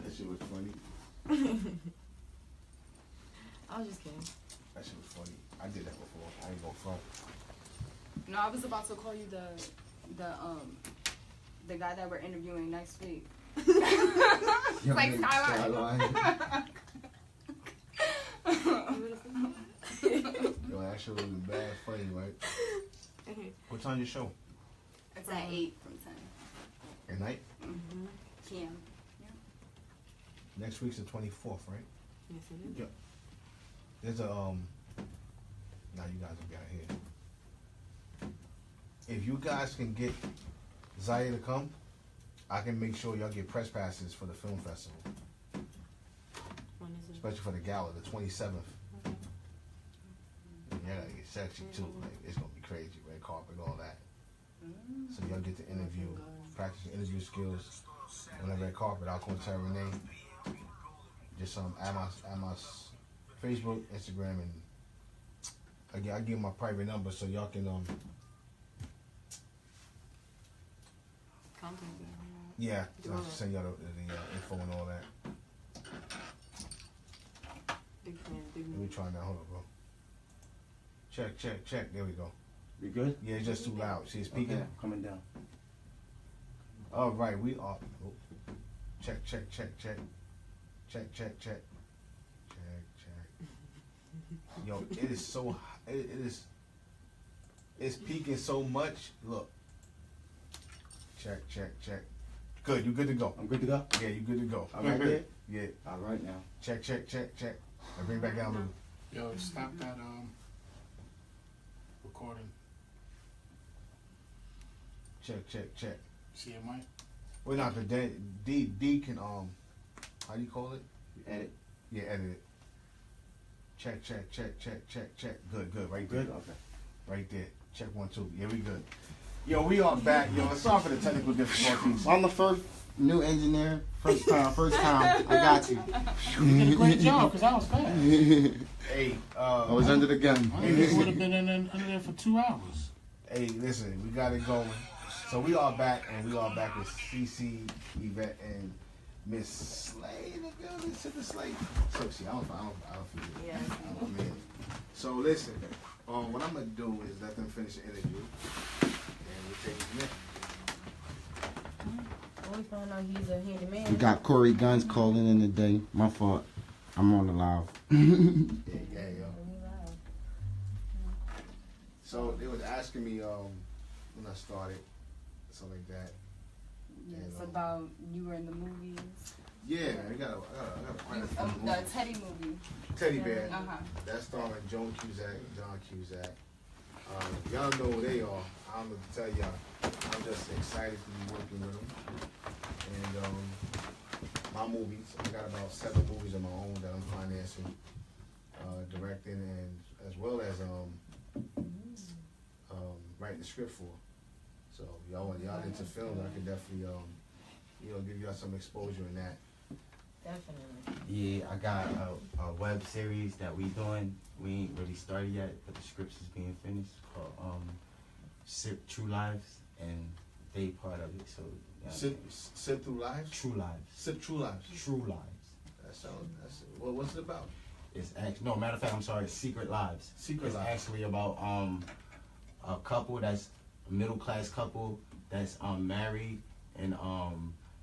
That shit was funny. I was just kidding. That shit was funny. I did that before. I ain't gonna front. No, I was about to call you the guy that we're interviewing next week. It's like Skyline. Yo, that shit was bad funny, right? What time your show? It's at 8 from 10. At night? Mm-hmm. PM. Next week's the 24th, right? Yes, it is. Yep. There's a now you guys will get here. If you guys can get Zaya to come, I can make sure y'all get press passes for the film festival. When is it? Especially for the gala, the 27th. Okay. And y'all gotta get sexy too. Like it's gonna be crazy, red carpet, all that. So y'all get to interview, practice your interview skills on the red carpet. I'll contact Renee. Just add my Facebook, Instagram, and I give my private number so y'all can Contact me. yeah, I'll send y'all the info and all that. Big fan, big Let me try now. Hold up, bro. Check. There we go. You good? Yeah, it's just too loud. See, it's peaking. Okay, coming down. All right, we are. Oh. Check. Yo, it is so. It is. It's peaking so much. Look. Check. Good, you good to go. I'm good to go? Yeah, you good to go. All right there? Yeah. All right now. Check. And bring back down the. Yo, stop that recording. Check. See it, Mike? Well, not the D can how do you call it? Edit. Yeah, edit it. Check. Good. Right Good? there. Okay. Right there. Check 1, 2. Yeah, we good. Yo, we are back. Yo, sorry for the technical difficulties. I'm the first new engineer. First time. I got you. You did a great job, because I was fast. Hey, I was under the gun. I think you would have been under there for 2 hours. Hey, listen, we got it going. So we are back, and we are back with CC, Yvette, and Miss Slay. The girl is the Slay. So see, I don't feel it. Yeah. I mean, so listen, what I'm gonna do is let them finish the interview, and we'll take it from there. When we found out he's a handyman. We got Corey Guns calling in today. My fault. I'm on the live. Yeah, yo. So they was asking me when I started, something like that. It's And, about you were in the movies. Yeah, I got a The Teddy movie. Teddy Bear. Uh-huh. That's starring John Cusack. Y'all know who they are. I don't know what to tell y'all. I'm just excited to be working with them. And my movies, I got about 7 movies of my own that I'm financing, directing, and as well as writing the script for. So y'all into film, I can definitely give y'all some exposure in that. Definitely. Yeah, I got a web series that we doing. We ain't really started yet, but the script is being finished called Sip True Lives, and they part of it. So Sip Through Lives? True Lives. Sip True Lives. True Lives. What's it about? It's actually matter of fact, I'm sorry, it's Secret Lives. Secret it's Lives. actually about a couple that's a middle class couple that's married, and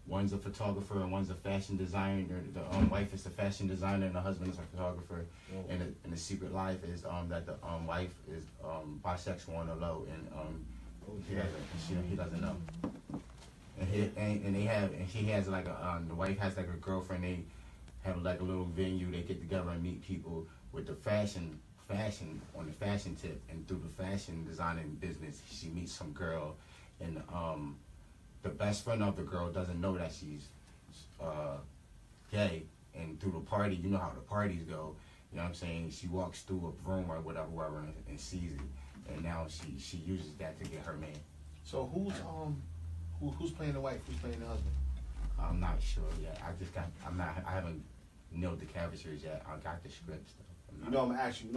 One's a photographer and one's a fashion designer. The wife is the fashion designer and the husband is a photographer. And the secret life is that the wife is bisexual on the low, and he doesn't know. And she has like the wife has like a girlfriend. They have like a little venue. They get together and meet people with the fashion on the fashion tip, and through the fashion designing business, she meets some girl, and the best friend of the girl doesn't know that she's gay, and through the party, you know how the parties go, you know what I'm saying, she walks through a room or whatever, and sees it, and now she uses that to get her man. So who's playing the wife? Who's playing the husband? I'm not sure yet. I haven't nailed the characters yet. I got the scripts though. I'm gonna ask you.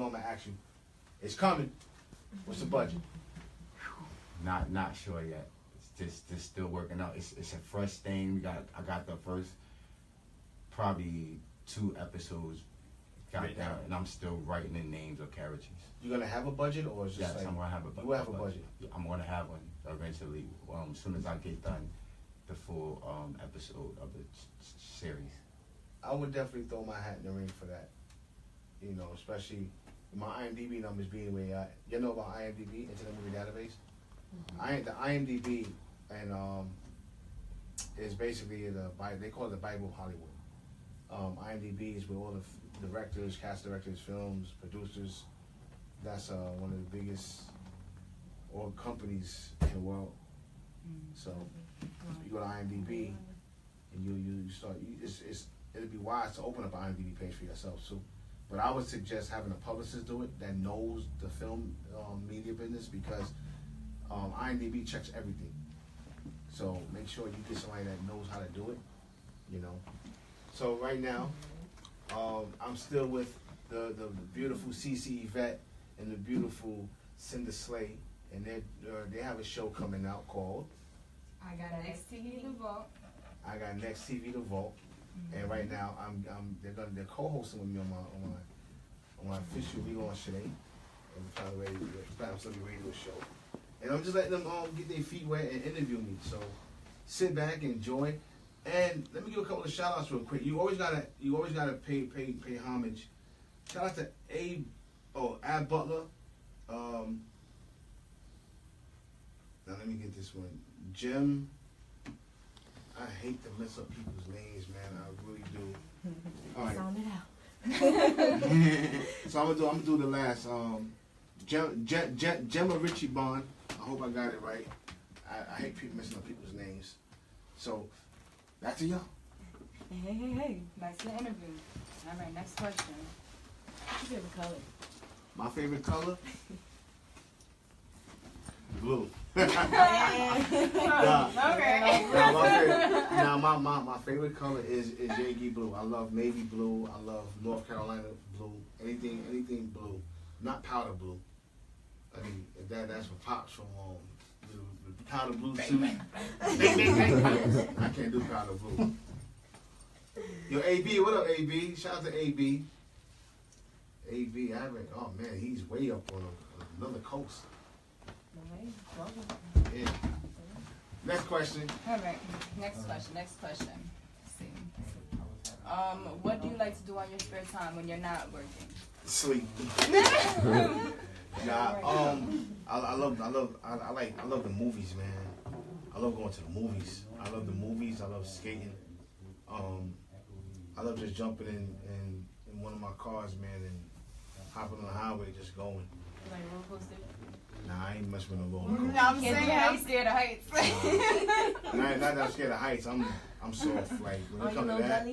It's coming. What's the budget? Not sure yet. It's just still working out. It's a fresh thing. I got the first probably 2 episodes got down, and I'm still writing the names of characters. You gonna have a budget, or is just yes, I'm gonna have a budget. You will have a budget. I'm gonna have one eventually. As soon as I get done the full episode of the series. I would definitely throw my hat in the ring for that. You know, especially my IMDb numbers being where you know about IMDb, Internet Movie Database. The IMDb and is basically they call it the Bible of Hollywood. IMDb is where all the directors, cast directors, films, producers. That's one of the biggest companies in the world. So you go to IMDb and you start. It'd be wise to open up an IMDb page for yourself too. But I would suggest having a publicist do it that knows the film media business, because IMDb checks everything. So make sure you get somebody that knows how to do it, you know. So right now, I'm still with the beautiful CC Yvette and the beautiful Cinder Slay, and they have a show coming out called I Got Next TV The Vault. I Got Next TV The Vault. And right now, they're co-hosting with me on my official relaunch today. I'm starting a radio show, and I'm just letting them get their feet wet and interview me. So sit back, enjoy, and let me give a couple of shout outs real quick. You always gotta pay homage. Shout out to Ab Butler. Now let me get this one. Jim. I hate to mess up people's names, man. I really do. All right. Sound it out. So I'm gonna do the last. Gemma Richie Bond. I hope I got it right. I hate people messing up people's names. So back to y'all. Hey. Back to the interview. All right. Next question. What's your favorite color? My favorite color. Blue. Okay. My favorite color is Yankee blue. I love navy blue. I love North Carolina blue. Anything blue, not powder blue. I mean that's for pops from the powder blue suit. I can't do powder blue. Yo, AB, what up, AB? Shout out to AB. AB, I haven't. Oh man, he's way up on another coast. Yeah. Next question. All right. Next question. Let's see. What do you like to do on your spare time when you're not working? Sleep. Nah. I love the movies, man. I love going to the movies. I love the movies. I love skating. I love just jumping in one of my cars, man, and hopping on the highway, just going. Like roller coaster? Nah, I ain't much with no roller coaster. No, I'm saying I'm scared of heights. Not that I'm scared of heights. I'm soft. Like when it comes to that, I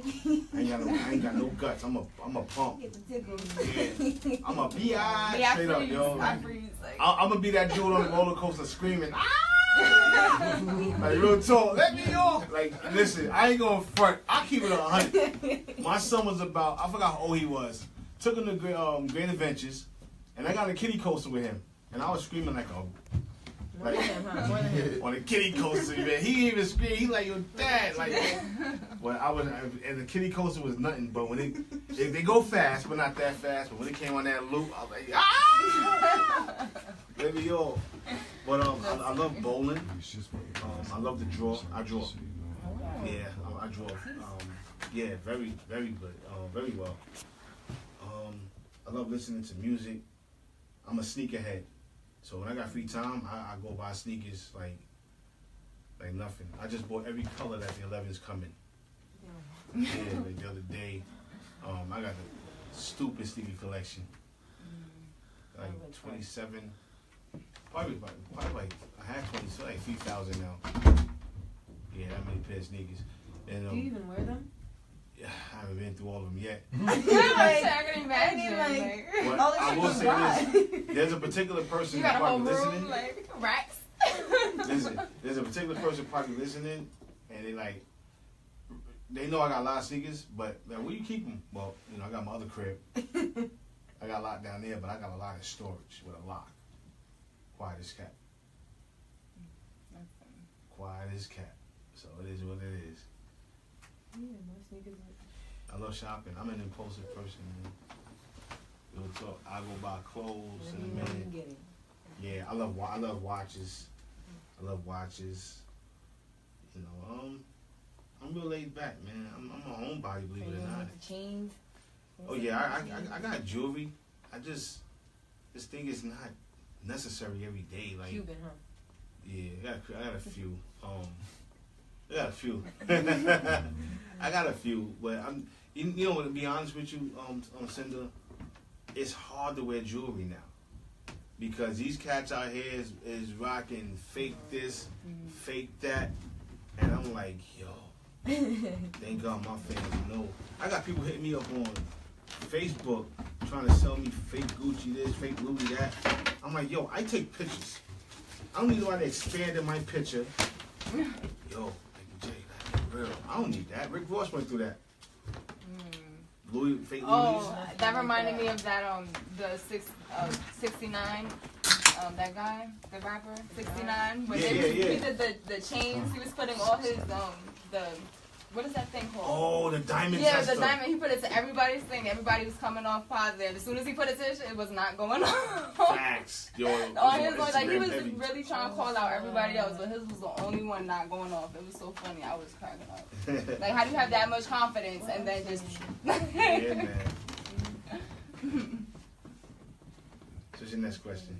ain't got no guts. I'm a pump. Get the tickles. Yeah. I'm a bi Yeah, straight up, yo. I freeze. Like. I'm gonna be that dude on the roller coaster screaming, like real talk. Let me off. Like listen, I ain't gonna front. I keep it 100. My son was about, I forgot how old he was. Took him to Great Adventures, and I got a kiddie coaster with him, and I was screaming like More than him, huh? More than him. on the kiddie coaster, man. He even screamed. He like, yo, dad, like. Well, and the kiddie coaster was nothing. But when they go fast, but not that fast. But when it came on that loop, I was like, ah! Let me off. But I love bowling. I love to draw. I draw. Yeah, I draw. Yeah, very, very good. Very well. I love listening to music. I'm a sneakerhead. So when I got free time, I go buy sneakers like nothing. I just bought every color that the 11's coming. Yeah, like the other day. I got the stupid sneaker collection. Like 27. Probably like I had 20, so like 3,000 now. Yeah, that many pair of sneakers. And Do you even wear them? yeah, I haven't been through all of them yet. I can imagine. But all the I shit will you say buy. this: there's a particular person You got a whole probably room, listening. like, racks. Listen, there's a particular person probably listening, and they know I got a lot of sneakers, but like, where you keep them? Well, I got my other crib. I got a lot down there, but I got a lot of storage with a lock. Quiet as cat. Quiet as cat. So it is what it is. Yeah, my sneakers. I love shopping. I'm an impulsive person, man. Real talk. I go buy clothes in a minute. Get it. Yeah, I love watches. I love watches. I'm real laid back, man. I'm my homebody, believe it or not. The chains. Oh yeah, I got jewelry. This thing is not necessary every day. Like Cuban, huh? yeah, I got a few. I got a few. I got a few, but to be honest with you, Cinder, it's hard to wear jewelry now because these cats out here is rocking fake this, fake that, and I'm like, yo, thank God my fans know. I got people hitting me up on Facebook trying to sell me fake Gucci this, fake Louis that. I'm like, yo, I take pictures. I don't need nobody to expand in my picture. Yo, Jay, that's real. I don't need that. Rick Ross went through that. Fake Louis. Oh, that reminded me of that the 69. That guy, the rapper, 69. When he did the chains, he was putting all his what is that thing called? Oh, the diamond Yeah, tester. the diamond. He put it to everybody's thing. Everybody was coming off positive. As soon as he put it to it was not going on. Facts. Yo, on his one, like he was really trying to call out everybody else, but his was the only one not going off. It was so funny. I was cracking up. Like, how do you have that much confidence and then just? Yeah, man. So what's your next question?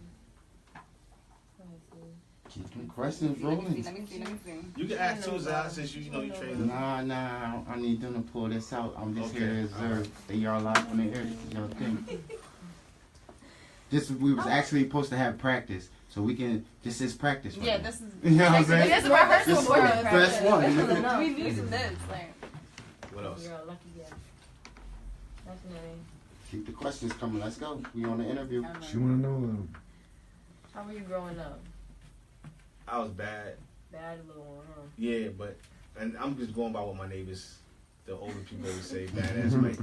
Keep them questions rolling. Let me see. You can ask too, Zah, since you train them. Nah, I need them to pull this out. I'm just here to Okay. observe that y'all live on the air. Y'all think. We was actually supposed to have practice, so we can. This is practice. Right Yeah, now. this is. You know what I'm saying? This is rehearsal This is for it. fresh one. We need this. Like. What else? You're a lucky guy. Definitely. Keep the questions coming. Let's go. We on the interview. She want to know. How were you growing up? I was bad. Bad little one, huh? Yeah, and I'm just going by what my neighbors, the older people always say, badass Mike.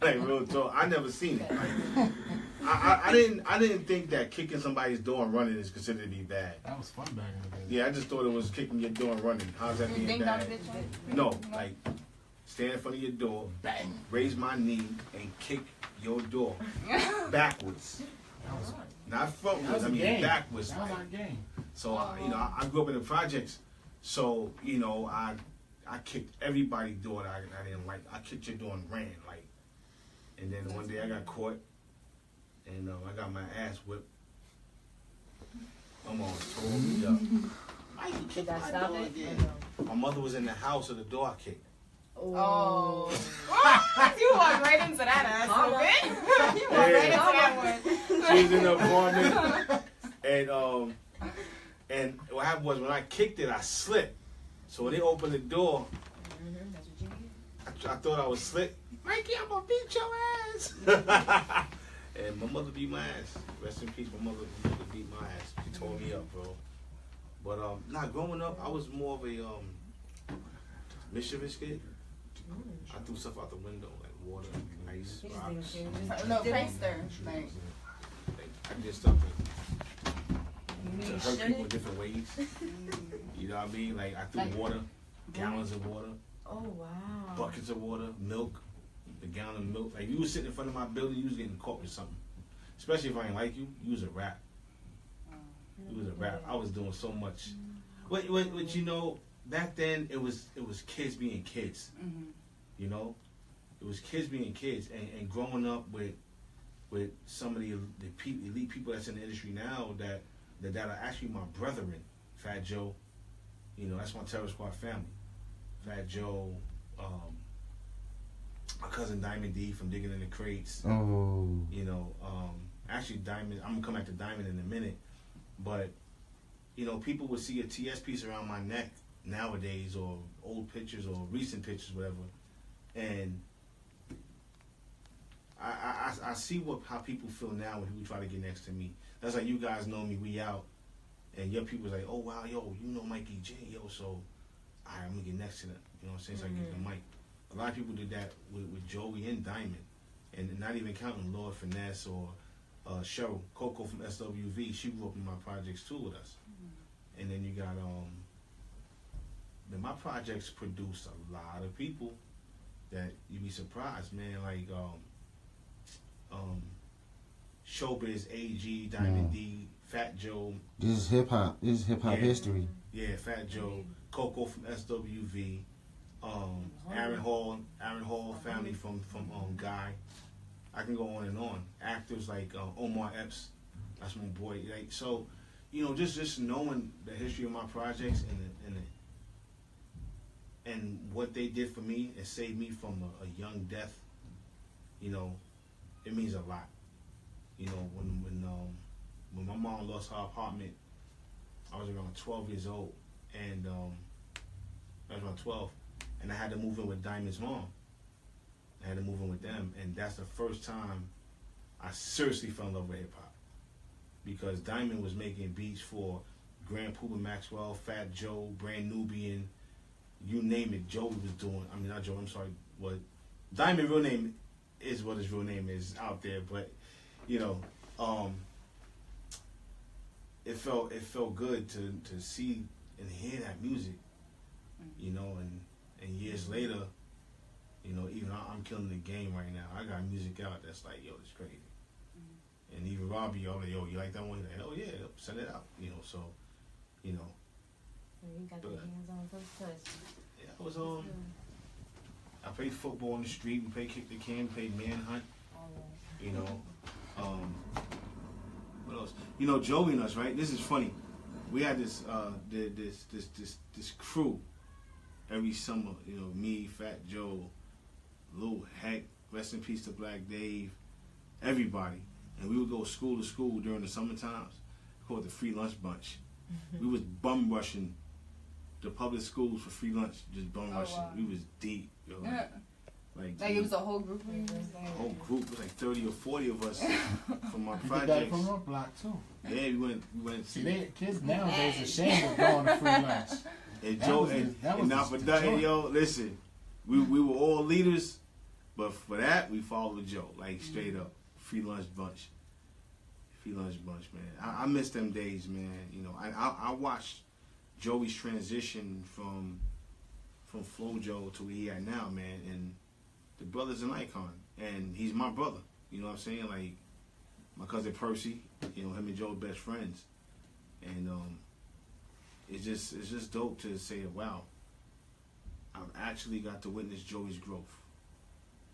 Like real talk, I never seen it. Like, I didn't think that kicking somebody's door and running is considered to be bad. That was fun back in the day. Yeah, I just thought it was kicking your door and running. How's that You being think bad? that was it? No, like stand in front of your door, bang, raise my knee, and kick your door backwards. That was Not That frontwards, was I a mean game. backwards. That was like. our game. So I grew up in the projects. So I kicked everybody's door that I didn't like. I kicked your door and ran like. And then one day I got caught, and I got my ass whipped. My mom tore me up. Why you Did kick that my stop door it? again? Or no? My mother was in the house of the door I kicked. Oh. You walked right into that ass, okay? You walked right into that one. She was in the apartment, and what happened was when I kicked it, I slipped. So when they opened the door, That's what you get. I thought I was slick. Mikey, I'm gonna beat your ass. And my mother beat my ass. Rest in peace, my mother beat my ass. She tore me up, bro. But growing up, I was more of a mischievous kid. I threw stuff out the window, like water, ice, rocks. No, prankster. Like, I did stuff to hurt people in different ways. You know what I mean? Like I threw water, gallons of water, Oh, wow. buckets of water, milk, a gallon of milk. Like you was sitting in front of my building, you was getting caught with something. Especially if I ain't like you, you was a rap. You was a rap. I was doing so much. But back then it was kids being kids. You know, it was kids being kids, and growing up with some of the elite people that's in the industry now that are actually my brethren. Fat Joe, you know, that's my Terror Squad family. Fat Joe, my cousin Diamond D from Digging in the Crates. Oh. You know, actually Diamond, I'm gonna come back to Diamond in a minute, but you know, people would see a TS piece around my neck nowadays, or old pictures or recent pictures, whatever, and I see how people feel now when people try to get next to me. That's like, you guys know me, we out, and your people's like, oh wow, yo, you know Mikey J, yo, so alright, I'm gonna get next to them. You know what I'm saying? So I get the mic. A lot of people did that with Joey and Diamond, and not even counting Lord Finesse or Cheryl Coco from SWV. She grew up in my projects too with us. And then you got then my projects produced a lot of people that you'd be surprised, man. Like Showbiz, AG, Diamond D, Fat Joe. This is hip hop. This is hip hop history. Yeah, Fat Joe, Coco from SWV, Aaron Hall family from Guy. I can go on and on. Actors like Omar Epps, that's my boy. Like, so, you know, just knowing the history of my projects and what they did for me and saved me from a young death, you know, it means a lot. You know, when my mom lost her apartment, I was around 12 years old, and I was around 12, and I had to move in with Diamond's mom. I had to move in with them, and that's the first time I seriously fell in love with hip hop, because Diamond was making beats for Grand Puba Maxwell, Fat Joe, Brand Nubian, you name it. Joey was doing. I mean, not Joe. I'm sorry. What Diamond real name is what his real name is out there, but you know, it felt good to see and hear that music, you know, and years later, you know, even I'm killing the game right now. I got music out that's like, yo, it's crazy. And even Robbie, yo, you like that one? He's like, hell yeah, send it out, you know. So, you know. You got the hands on first touch. Yeah, I was I played football on the street. We played kick the can, played manhunt. You know. What else? You know, Joey and us, right? This is funny. We had this crew every summer. You know, me, Fat Joe, Lil Heck, rest in peace to Black Dave, everybody, and we would go school to school during the summer times. Called the free lunch bunch. We was bum rushing the public schools for free lunch, just bum rushing. Wow. We was deep, yo. Like it was a whole group of you? A whole group, it was like 30 or 40 of us from my You projects. did that from our block too. Yeah, we went. See, kids nowadays are ashamed of going to free lunch. And Joe, and not for nothing, yo, listen, we were all leaders, but for that, we followed Joe, like straight up. Free lunch bunch. Free lunch bunch, man. I miss them days, man. You know, I watched Joey's transition from FloJo to where he at now, man, and the brother's an icon, and he's my brother. You know what I'm saying? Like my cousin Percy, you know, him and Joe are best friends, and it's just dope to say, wow, I've actually got to witness Joey's growth.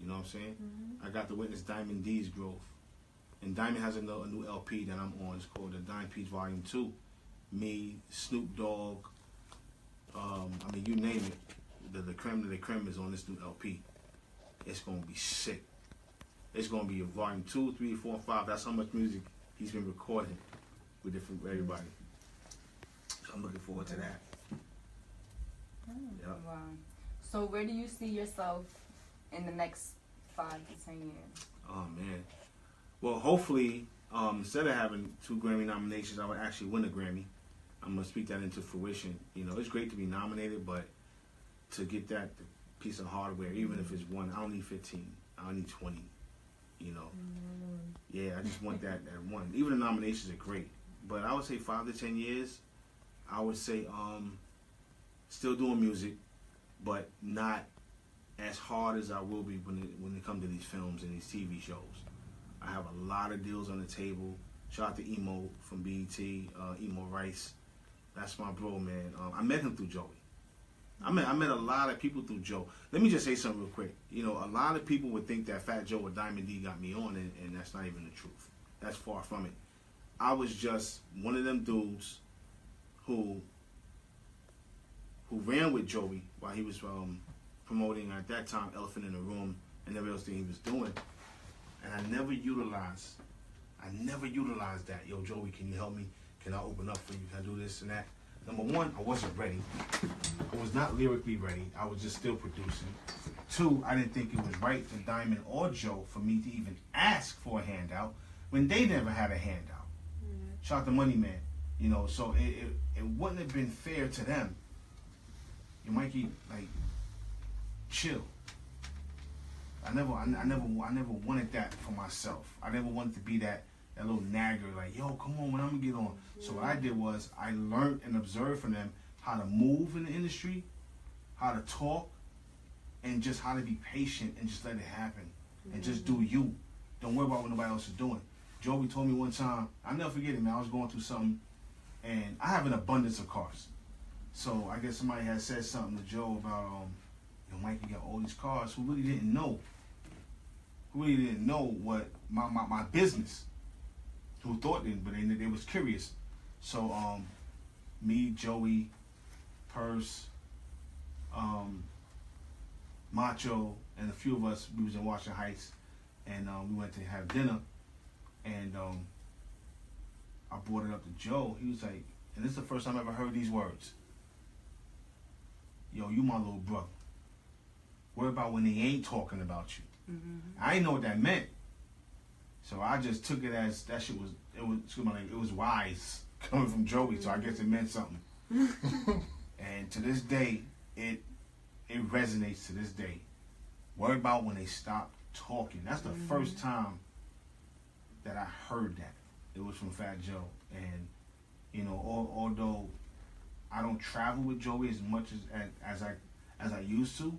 You know what I'm saying? I got to witness Diamond D's growth, and Diamond has a new LP that I'm on. It's called the Dime Piece Volume 2. Me, Snoop Dogg, I mean, you name it. The creme de la creme is on this new LP. It's gonna be sick. It's gonna be a volume 2, 3, 4, and 5. That's how much music he's been recording with everybody. So I'm looking forward to that. Yep. Wow. So where do you see yourself in the next 5 to 10 years? Oh man. Well, hopefully, instead of having 2 Grammy nominations, I would actually win a Grammy. I'm gonna speak that into fruition. You know, it's great to be nominated, but to get that piece of hardware, even if it's 1, I don't need 15. I don't need 20. You know, yeah, I just want that 1. Even the nominations are great, but I would say 5 to 10 years. I would say still doing music, but not as hard as I will be when it comes to these films and these TV shows. I have a lot of deals on the table. Shout out to Emo from BET, Emo Rice. That's my bro, man. I met him through Joey. I met a lot of people through Joe. Let me just say something real quick. You know, a lot of people would think that Fat Joe or Diamond D got me on, and that's not even the truth. That's far from it. I was just one of them dudes who ran with Joey while he was promoting at that time Elephant in the Room and everything else that he was doing, and I never utilized that. Yo, Joey, can you help me? Can I open up for you? Can I do this and that? Number one, I wasn't ready. I was not lyrically ready. I was just still producing. Two, I didn't think it was right for Diamond or Joe for me to even ask for a handout when they never had a handout. Shout out to Money Man. You know, so it wouldn't have been fair to them. You Mikey, like, chill. I never wanted that for myself. I never wanted to be that little nagger, like, yo, come on, when I'm gonna get on. So what I did was I learned and observed from them how to move in the industry, how to talk, and just how to be patient and just let it happen. And just do you. Don't worry about what nobody else is doing. Joey told me one time, I'll never forget it, man, I was going through something, and I have an abundance of cars. So I guess somebody had said something to Joe about, Mikey got all these cars, who really didn't know what my business, who thought they, but they was curious. So me, Joey, Purse, Macho, and a few of us, we was in Washington Heights, and we went to have dinner, and I brought it up to Joe. He was like, and this is the first time I ever heard these words. Yo, you my little brother. Worry about when they ain't talking about you. I didn't know what that meant. So I just took it as that shit was, it was wise coming from Joey, so I guess it meant something. And to this day, it resonates to this day. Worry about when they stop talking. That's the first time that I heard that. It was from Fat Joe. And, you know, although I don't travel with Joey as much as I used to,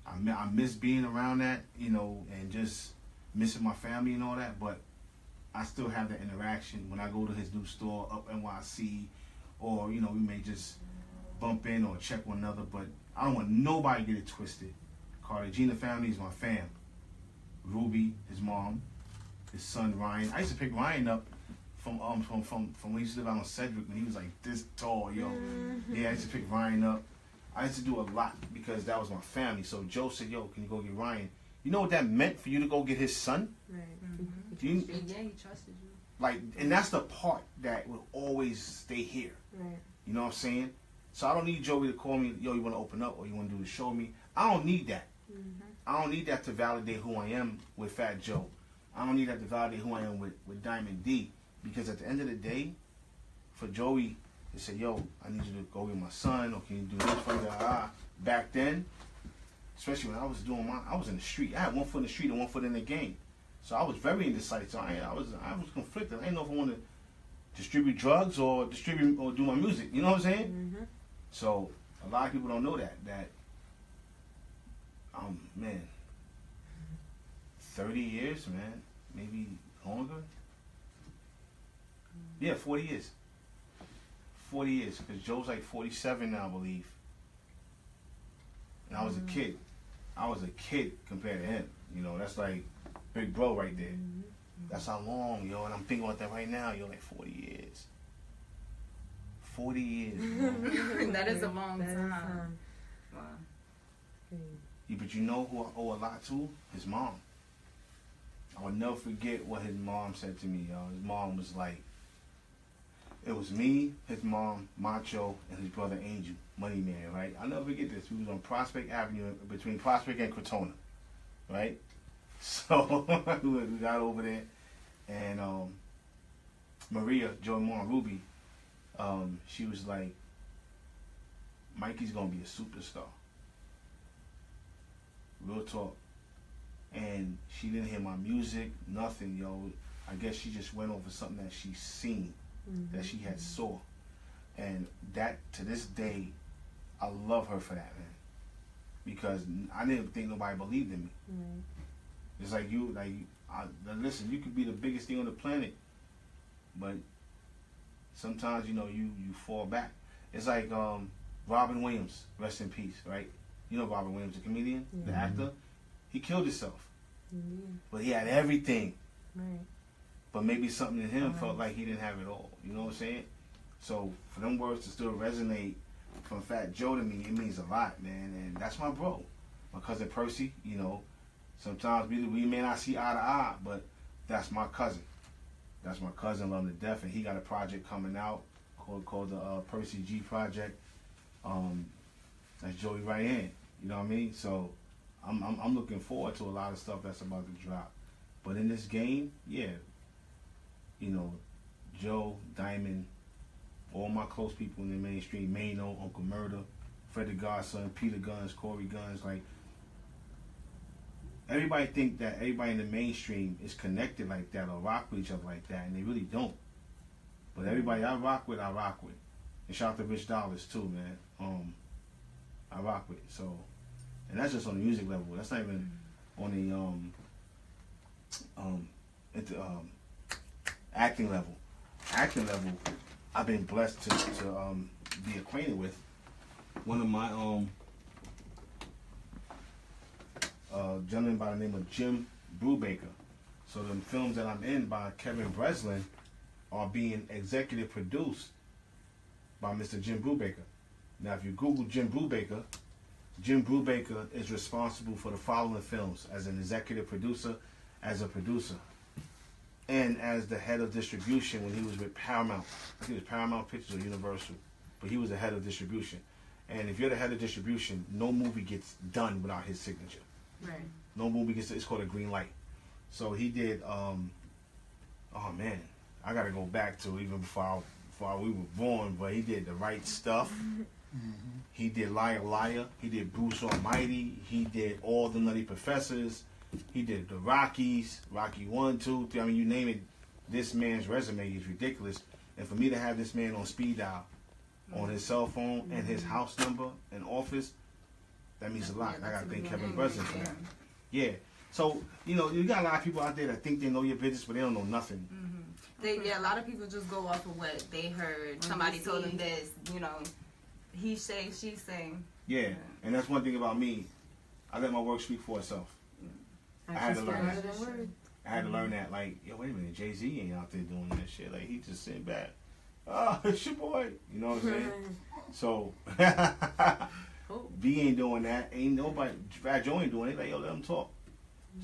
I miss being around that, you know, and just missing my family and all that, but I still have that interaction when I go to his new store up NYC, or, you know, we may just bump in or check one another, but I don't want nobody to get it twisted. Cartagena family is my fam. Ruby, his mom, his son Ryan. I used to pick Ryan up from when he used to live out on Cedric when he was like this tall, yo. Yeah, I used to pick Ryan up. I used to do a lot because that was my family. So Joe said, yo, can you go get Ryan? You know what that meant for you to go get his son? Right. Yeah, he trusted you. Like, and that's the part that will always stay here. Right. You know what I'm saying? So I don't need Joey to call me, yo, you want to open up or you want to do the show me? I don't need that. I don't need that to validate who I am with Fat Joe. I don't need that to validate who I am with Diamond D. Because at the end of the day, for Joey to say, yo, I need you to go get my son, or can you do this for me? Back then, especially when I was doing I was in the street. I had one foot in the street and one foot in the game. So I was very indecisive. So I was conflicted. I didn't know if I wanted to distribute drugs or do my music. You know what I'm saying? So a lot of people don't know that man, 30 years, man, maybe longer. Yeah, 40 years. 40 years, because Joe's like 47 now, I believe. And I was a kid. I was a kid compared to him. You know, that's like big bro right there. That's how long, yo. And I'm thinking about that right now, yo, like 40 years. 40 years. That is a long time. Wow. Yeah, but you know who I owe a lot to? His mom. I will never forget what his mom said to me, yo. His mom was like, it was me, his mom, Macho, and his brother Angel, Money Man, right? I'll never forget this. We was on Prospect Avenue, between Prospect and Crotona, right? So we got over there, and Maria, Joey Mom, Ruby, she was like, Mikey's gonna be a superstar. Real talk. And she didn't hear my music, nothing, yo. I guess she just went over something that she seen. That she had saw, and that to this day, I love her for that, man. Because I didn't think nobody believed in me. It's like you, listen, you could be the biggest thing on the planet, but sometimes you know you fall back. It's like Robin Williams, rest in peace, right? You know Robin Williams, the comedian, the actor. He killed himself, but he had everything. Right. But maybe something in him felt like he didn't have it all. You know what I'm saying? So for them words to still resonate from Fat Joe to me, it means a lot, man. And that's my bro, my cousin Percy. You know, sometimes we may not see eye to eye, but that's my cousin. That's my cousin, love him to death, and he got a project coming out called the Percy G Project. That's Joey right hand. You know what I mean? So I'm looking forward to a lot of stuff that's about to drop. But in this game, yeah, you know, Joe, Diamond, all my close people in the mainstream, Mano, Uncle Murder, Fred the Godson, Peter Guns, Corey Guns, like, everybody think that everybody in the mainstream is connected like that or rock with each other like that, and they really don't. But everybody I rock with. And shout out to Rich Dollars too, man. I rock with. So, and that's just on the music level. That's not even on the acting level. Acting level, I've been blessed to be acquainted with one of my gentleman by the name of Jim Brubaker. So the films that I'm in by Kevin Breslin are being executive produced by Mr. Jim Brubaker. Now, if you Google Jim Brubaker is responsible for the following films as an executive producer, as a producer, and as the head of distribution when he was with Paramount. I think it was Paramount Pictures or Universal, but he was the head of distribution. And if you're the head of distribution, no movie gets done without his signature. Right. No movie gets, it's called a green light. So he did, oh man, I gotta go back to even before we were born, but he did The Right Stuff. He did Liar Liar. He did Bruce Almighty. He did All the Nutty Professors. He did the Rockies, Rocky 1, 2, 3. I mean, you name it, this man's resume is ridiculous. And for me to have this man on speed dial, on his cell phone, and his house number and office, that means a lot. And I gotta thank Kevin Breslin for that. Yeah. So, you know, you got a lot of people out there that think they know your business, but they don't know nothing. A lot of people just go off of what they heard. Somebody told them this, you know, he say, she say. Yeah, and that's one thing about me. I let my work speak for itself. I had to learn that. I had to learn that, like, yo, wait a minute, Jay-Z ain't out there doing that shit. Like, he just sitting back. Oh, it's your boy. You know what I'm saying? So, B ain't doing that. Ain't nobody, Fat Joe ain't doing it. Like, yo, let him talk.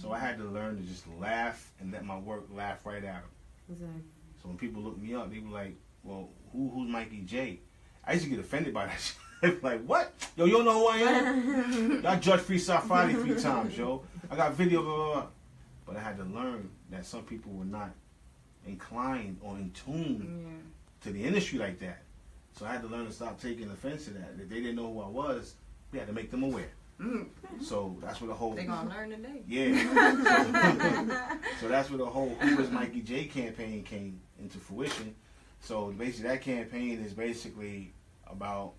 So I had to learn to just laugh and let my work laugh right at him. Exactly. So when people look me up, they be like, well, who's Mikey J? I used to get offended by that shit. Like, what? Yo, you don't know who I am? Y'all judge Freestyle Friday 3 times, yo. I got video, blah, blah, blah. But I had to learn that some people were not inclined or in tune to the industry like that. So I had to learn to stop taking offense to that. If they didn't know who I was, we had to make them aware. So that's where the whole... They gonna learn today. Yeah. So that's where the whole Who is Mikey J campaign came into fruition. So basically that campaign is basically about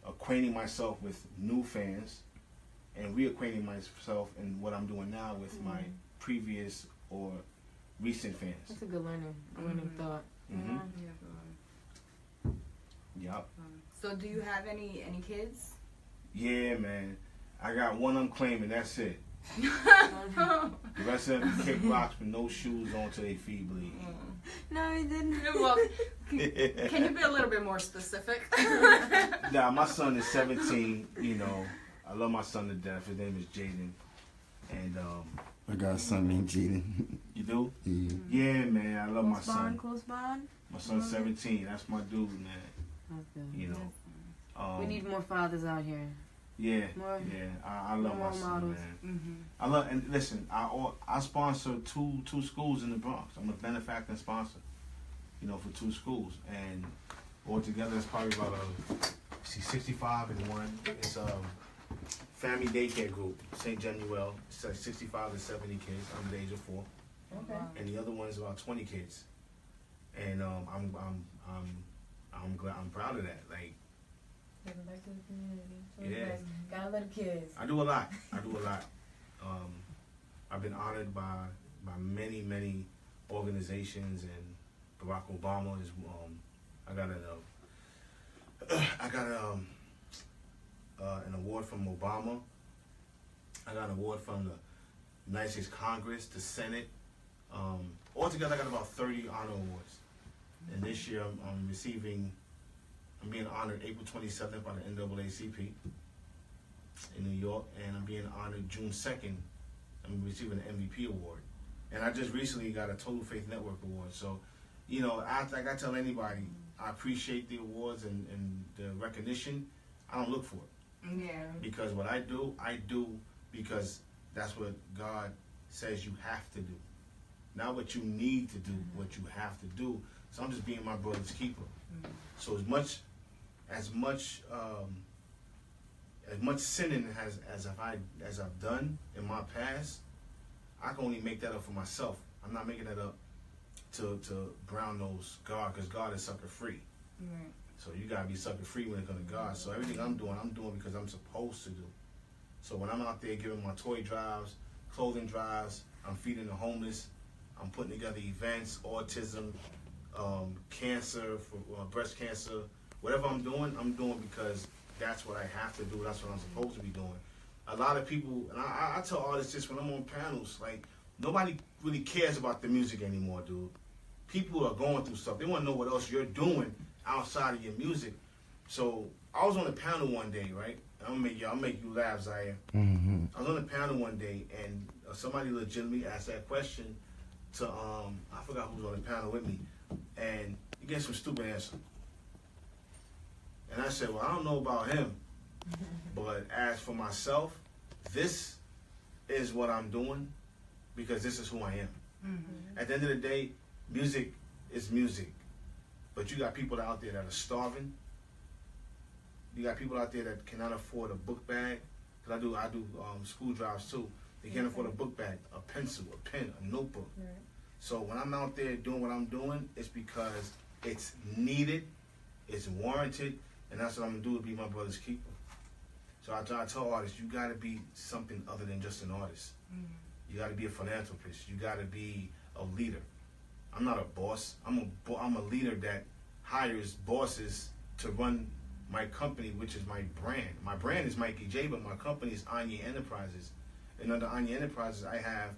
acquainting myself with new fans and reacquainting myself and what I'm doing now with my previous or recent fans. That's a good learning thought. Yep. So do you have any kids? Yeah, man. I got one I'm claiming, that's it. The rest of them kick rocks with no shoes on till they feet bleed. No, he didn't. Well, can you be a little bit more specific? Nah, my son is 17, you know. I love my son to death. His name is Jaden. And I got a son named Jaden. You do? Yeah. Yeah, man. I love my son. Close bond? My son's 17. That's my dude, man. That's good. You know. We need more fathers out here. Yeah, More, I love my son, models. man. I love, and listen, I sponsor two schools in the Bronx. I'm a benefactor and sponsor, you know, for 2 schools, and altogether it's probably about 65 in one. It's a family daycare group, St. Genuel. It's like 65 to 70 kids under the age of 4, and the other one is about 20 kids, and I'm glad, I'm proud of that, like. Giving back to the community. So Yeah. Gotta let the kids. I do a lot. I've been honored by many organizations, and Barack Obama is. I got I got an award from Obama. I got an award from the United States Congress, the Senate. Altogether, I got about 30 honor awards. And this year, I'm being honored April 27th by the NAACP in New York, and I'm being honored June 2nd. I'm receiving an MVP award. And I just recently got a Total Faith Network award. So, you know, like I tell anybody, I appreciate the awards and the recognition. I don't look for it. Yeah. Because what I do because that's what God says you have to do. Not what you need to do, what you have to do. So I'm just being my brother's keeper. So as much sinning as I've done in my past, I can only make that up for myself. I'm not making that up to brown nose God, because God is sucker free. Right. So you gotta be sucker free when it comes to God. So everything I'm doing because I'm supposed to do. So when I'm out there giving my toy drives, clothing drives, I'm feeding the homeless, I'm putting together events, autism, cancer, for breast cancer, whatever I'm doing because that's what I have to do. That's what I'm supposed to be doing. A lot of people, and I tell artists this when I'm on panels, like, nobody really cares about the music anymore, dude. People are going through stuff. They want to know what else you're doing outside of your music. So I was on a panel one day, right? I'll make you laugh, Zaire. Mm-hmm. I was on a panel one day, and somebody legitimately asked that question to I forgot who was on the panel with me, and he gave some stupid answer. And I said, well, I don't know about him, but as for myself, this is what I'm doing because this is who I am. Mm-hmm. At the end of the day, music is music, but you got people out there that are starving. You got people out there that cannot afford a book bag. Cause I do school drives too. They can't afford a book bag, a pencil, a pen, a notebook. Right. So when I'm out there doing what I'm doing, it's because it's needed, it's warranted, and that's what I'm gonna do to be my brother's keeper. So I tell artists, you gotta be something other than just an artist. You gotta be a philanthropist. You gotta be a leader. I'm not a boss. I'm a leader that hires bosses to run my company, which is my brand. My brand is Mikey J, but my company is Anye Enterprises. And under Anye Enterprises, I have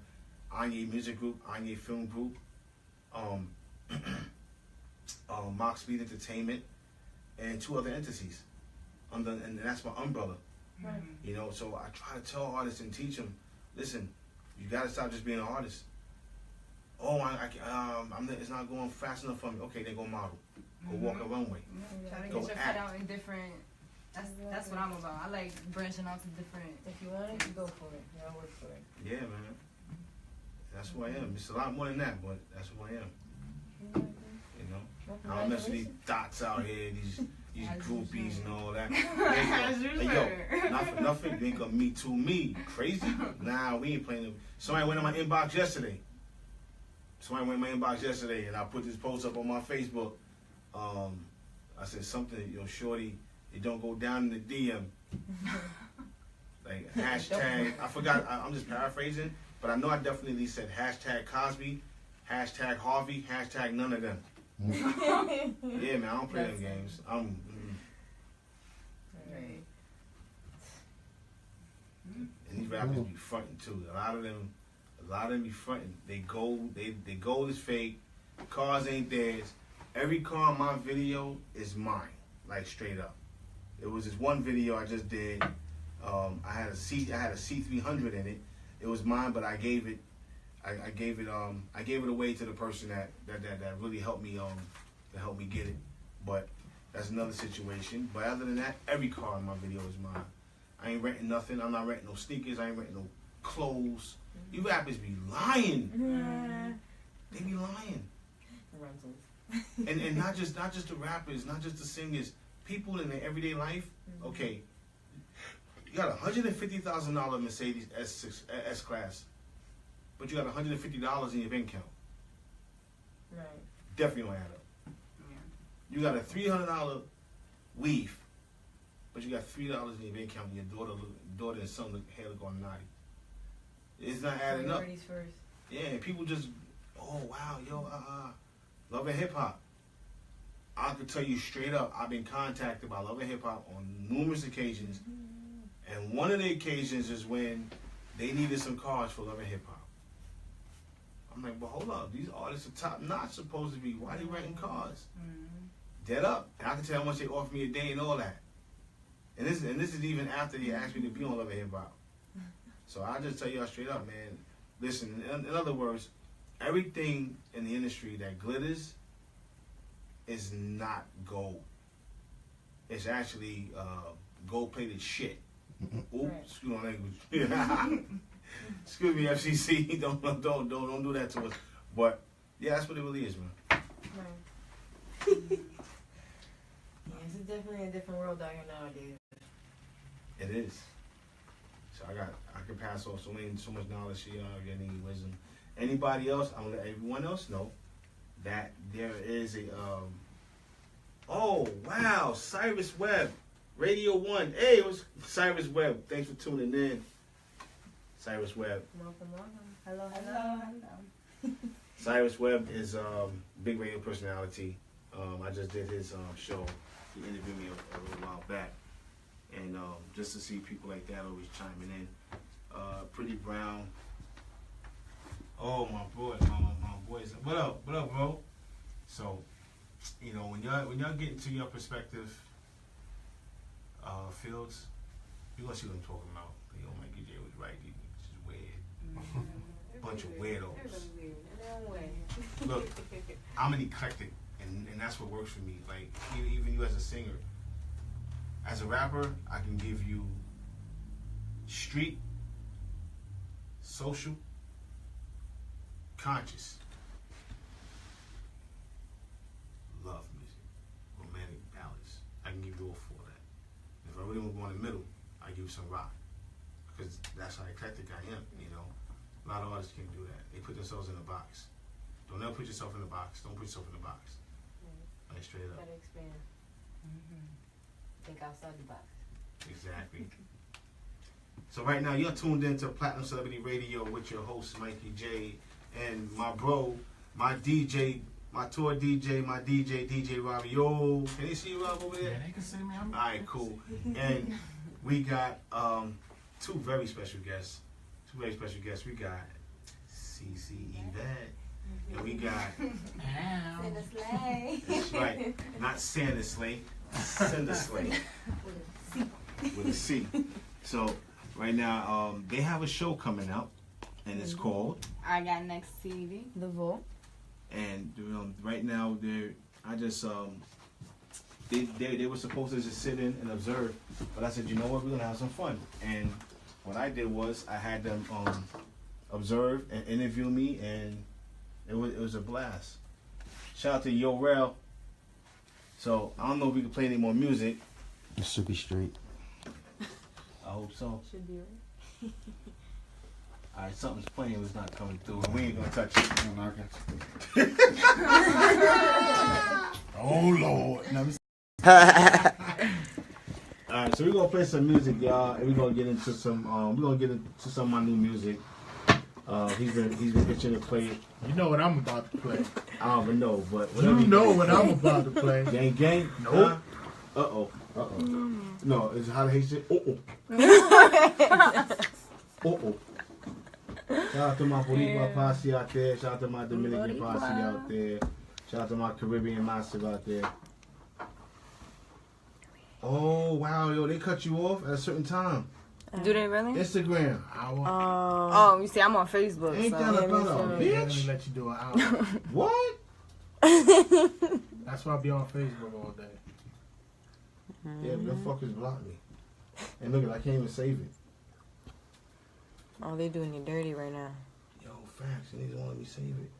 Anye Music Group, Anye Film Group, Mock Speed Entertainment, and 2 other entities. And that's my umbrella. Right. You know, so I try to tell artists and teach them, listen, you got to stop just being an artist. Oh, it's not going fast enough for me. Okay, then go model. Go walk a runway. Try to Go get your act. foot out in different. That's what I'm about. I like branching out to different. If you want it, you go for it. You gotta work for it. Yeah, man. That's who I am. It's a lot more than that, but that's who I am. You know, I don't mess with these dots out here, these groupies and all that. Hey, yo, not for nothing, you ain't gonna Me Too me. Crazy? Nah, we ain't playing. Somebody went in my inbox yesterday. And I put this post up on my Facebook. I said something, yo, shorty, it don't go down in the DM. Like hashtag, I forgot, I'm just paraphrasing, but I know I definitely said hashtag Cosby, hashtag Harvey, hashtag none of them. Yeah, man, I don't play them games. Right. And these rappers be fronting too. A lot of them be fronting. They gold is fake. Cars ain't theirs. Every car in my video is mine, like straight up. It was this one video I just did. I had a C300 in it. It was mine, but I gave it away to the person that really helped me get it. But that's another situation. But other than that, every car in my video is mine. I ain't renting nothing. I'm not renting no sneakers. I ain't renting no clothes. You rappers be lying. They be lying. Rentals. And not just the rappers, not just the singers. People in their everyday life. Okay, you got a $150,000 Mercedes S Class, but you got $150 in your bank account. Right. Definitely don't add up. You got a $300 weave, but you got $3 in your bank account, and your daughter and son hair look on naughty. It's not adding up. Priorities first. Yeah, people just, oh wow, yo, love and hip hop. I could tell you straight up, I've been contacted by Love and Hip Hop on numerous occasions, and one of the occasions is when they needed some cards for Love and Hip Hop. I'm like, well, hold up, these artists are top notch supposed to be. Why are they writing cards? Dead up, and I can tell how much they offer me a day and all that. And this is even after they asked me to be on Love and Hip Hop. So I just tell y'all straight up, man. Listen, in other words, everything in the industry that glitters is not gold. It's actually gold-plated shit. Oops, excuse my language. Excuse me, FCC. Don't do that to us. But yeah, that's what it really is, man. Right. Yeah, it's definitely a different world out here nowadays. It is. So I can pass off so much knowledge to y'all, get any wisdom. Anybody else? I'm gonna let everyone else know that there is a oh wow, Cyrus Webb, Radio 1. Hey, it was Cyrus Webb. Thanks for tuning in. Cyrus Webb. Welcome. Hello. Cyrus Webb is big radio personality. I just did his show. He interviewed me a little while back. And just to see people like that always chiming in. Pretty Brown. Oh, my boy, my boys. What up, bro? So, you know, when y'all get into your perspective fields, you're going to see what I'm talking about. You know, Mikey J was right. He's just weird. Bunch of weirdos. Look, I'm an eclectic, and that's what works for me. Like, even you as a singer. As a rapper, I can give you street, social, conscious, love music, romantic ballads. I can give you all four of that. If I really want to go in the middle, I give you some rock. Because that's how eclectic I am, you know. A lot of artists can't do that. They put themselves in a box. Don't ever put yourself in a box. Don't put yourself in a box. Like straight up. Gotta expand. Think outside the box. Exactly. So right now you're tuned into Platinum Celebrity Radio with your host Mikey J and my bro, my DJ, my tour DJ, my DJ Robbie. Yo, can they see you, Rob, over there? Yeah, they can see me. Alright, cool. And we got two very special guests. We got CC Yvette. And we got Santa Slay. that's right, not Santa Slay. Cinder Slay with a C. So right now they have a show coming out, and it's called I Got Next TV. The Vault. And right now they were supposed to just sit in and observe, but I said, you know what, we're gonna have some fun. And what I did was I had them observe and interview me, and it was a blast. Shout out to Yo Rel. So, I don't know if we can play any more music. It should be straight. I hope so. Should be right. Alright, something's playing, it's not coming through. We ain't gonna touch it. Oh Lord. No, Alright, so we're gonna play some music, y'all, and we're gonna get into some of my new music. He's been itching to play it. you know what I'm about to play. I don't even know, but You know what I'm about to play. Gang. Nope. Uh-oh. No, it's how they say Shout out to my Boricua posse out there. Shout out to my Dominican posse out there. Shout out to my Caribbean massive out there. Oh, wow, yo, they cut you off at a certain time. Do they really? Instagram. Oh, you see, I'm on Facebook. Ain't So. that about a Let me bitch? let you do an hour. What? That's why I be on Facebook all day. Yeah, them fuckers blocked me. And look, I can't even save it. Oh, they doing you dirty right now. Yo, facts. They don't let me save it.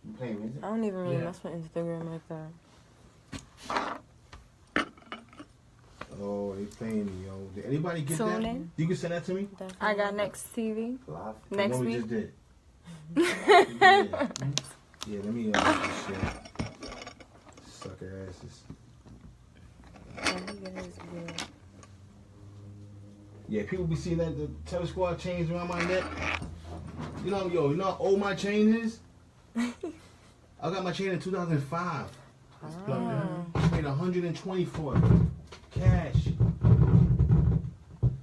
You playing music? I don't even really Yeah. mess with Instagram like that. Oh, they playing me, yo. Did anybody get Tune that? in. You can send that to me? I Got Next TV. Live? Next The one we week. just did. Yeah, let me shit. Sucker asses. Yeah, people be seeing that the Terror Squad chains around my neck. You know how old my chain is? I got my chain in 2005. It's plugged in. I paid 120 for it. Cash.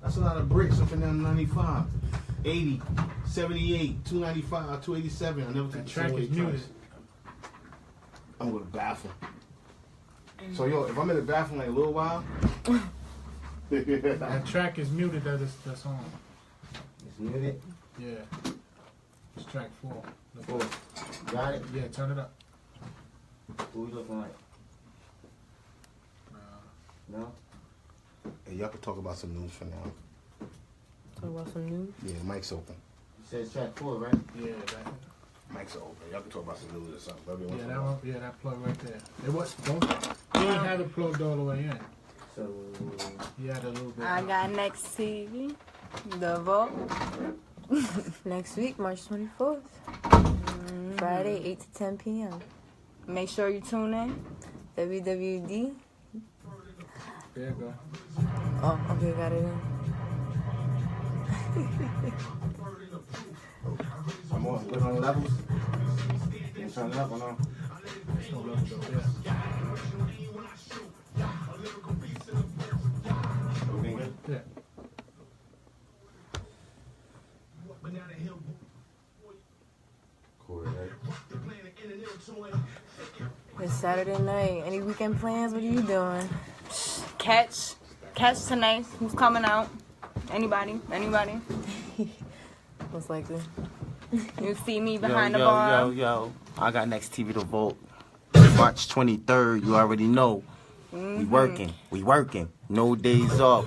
That's a lot of bricks up and down 95. 80, 78, 295, 287. I never took That the track same is way muted. twice. I'm going to the bathroom. So, yo, if I'm in the bathroom like a little while. That track is muted. That's on. It's muted. Yeah. It's track 4. Cool. Got it? Yeah, turn it up. Who we looking like? No? Hey, y'all can talk about some news for now. Talk about some news. Yeah, the mic's open. You said it's track 4, right? Yeah, that. Mic's open. Y'all can talk about some news or something. Whatever you want Yeah, to that talk one. Yeah, that plug right there. It was. Don't. You didn't have it plugged all the way in. So, You had a little bit. I got next TV, The Vault. Next week, March 24th. Friday, 8 to 10 p.m. Make sure you tune in. WWD. There you go. Oh, okay, got it in. I'm on. Put on the levels. You turn it up or no? Everything good? Yeah. Cool, right? It's Saturday night. Any weekend plans? What are you doing? Catch tonight. Who's coming out? Anybody? Most likely. You see me behind the bar. Yo. I got next TV to vote. March 23rd, you already know. We working. No days off.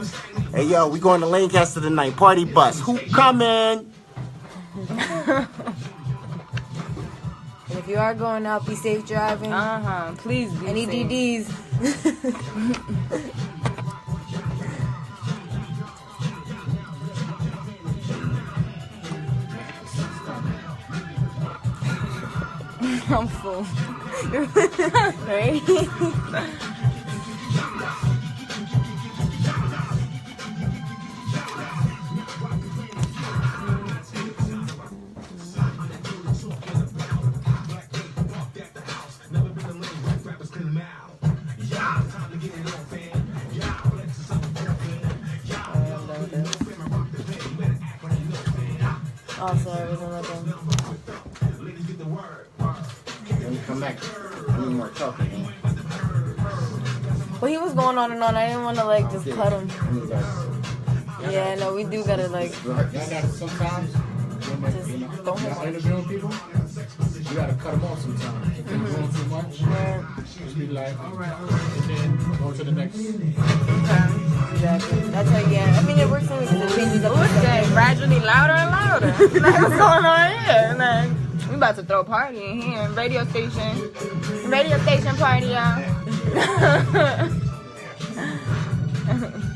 Hey, yo, we going to Lancaster tonight. Party bus. Who coming? And if you are going out, be safe driving. Please be Any safe. DDs. I'm full. Right? Oh, sorry, I wasn't looking. When you come back, I need more chocolate. Well, he was going on and on. I didn't want to, like, just cut him. Yeah, no, we do gotta, like, Y'all got sometimes. just don't hit Y'all interviewing people. You gotta cut them off sometimes. If they're doing too much, just be like, all right, and then go to the next. Exactly. That's how, yeah. I mean, it works anyway because it changes up. What's that? Gradually louder and louder. Like, what's going on here? Like, we about to throw a party in here. Radio station party, y'all.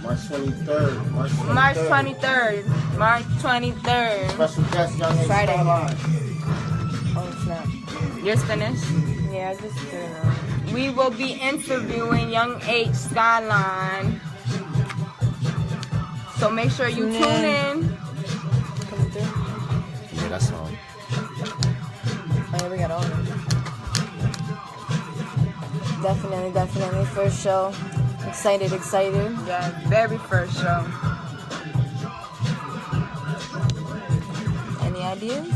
March 23rd. March 23rd. Special guest, Young H. Friday. Skyline. Oh, snap. You're finished. Yeah, I just didn't know. We will be interviewing Young H. Skyline. So make sure you tune in. Coming through. Yeah, that's all. Oh, yeah, we got all of them. Definitely. First show. Excited. Yeah, very first show. Any ideas?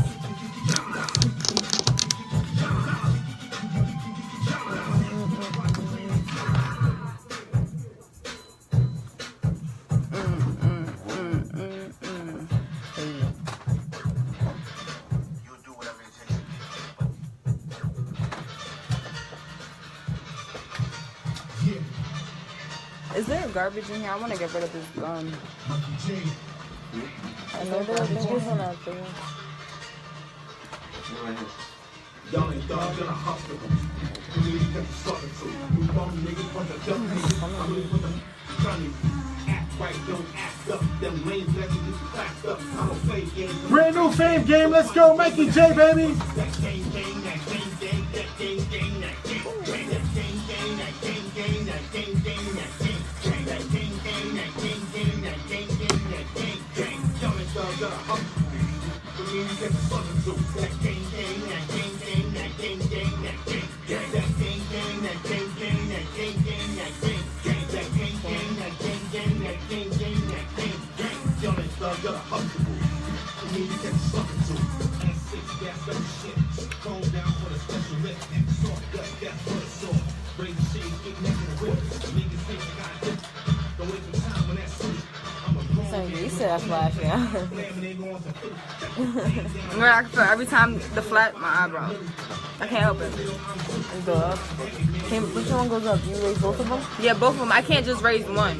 Is there garbage in here? I want to get rid of this gum. I know there's one out there. Y'all ain't thugs in a hospital. You need to get the struggle to. You bum niggas from the dumb niggas. I'm really with them. Trying to act right, don't act up. Them lame legends just cracked up. I don't play games. Brand new fame game. Let's go, Mikey J, baby. That gang, gang, that gang, gang, that gang, gang, that gang, gang, that gang, gang, that gang, gang, that gang, gang, that gang, gang, that gang, gang, that gang, gang, that gang, gang, that gang, gang. Y'all ain't thugs in a hospital. You need to get the struggle to. That gang, gang, that gang, gang, that gang, gang, that gang. So you said that flash, yeah. Where I can feel every time the flat, my eyebrow. I can't help it. It go up. Which one goes up? You raise both of them? Yeah, both of them. I can't just raise one.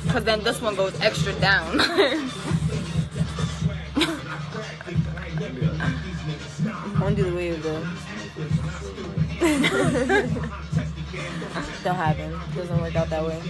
Because then this one goes extra down. I want to do the wave though. Don't happen. Doesn't work out that way.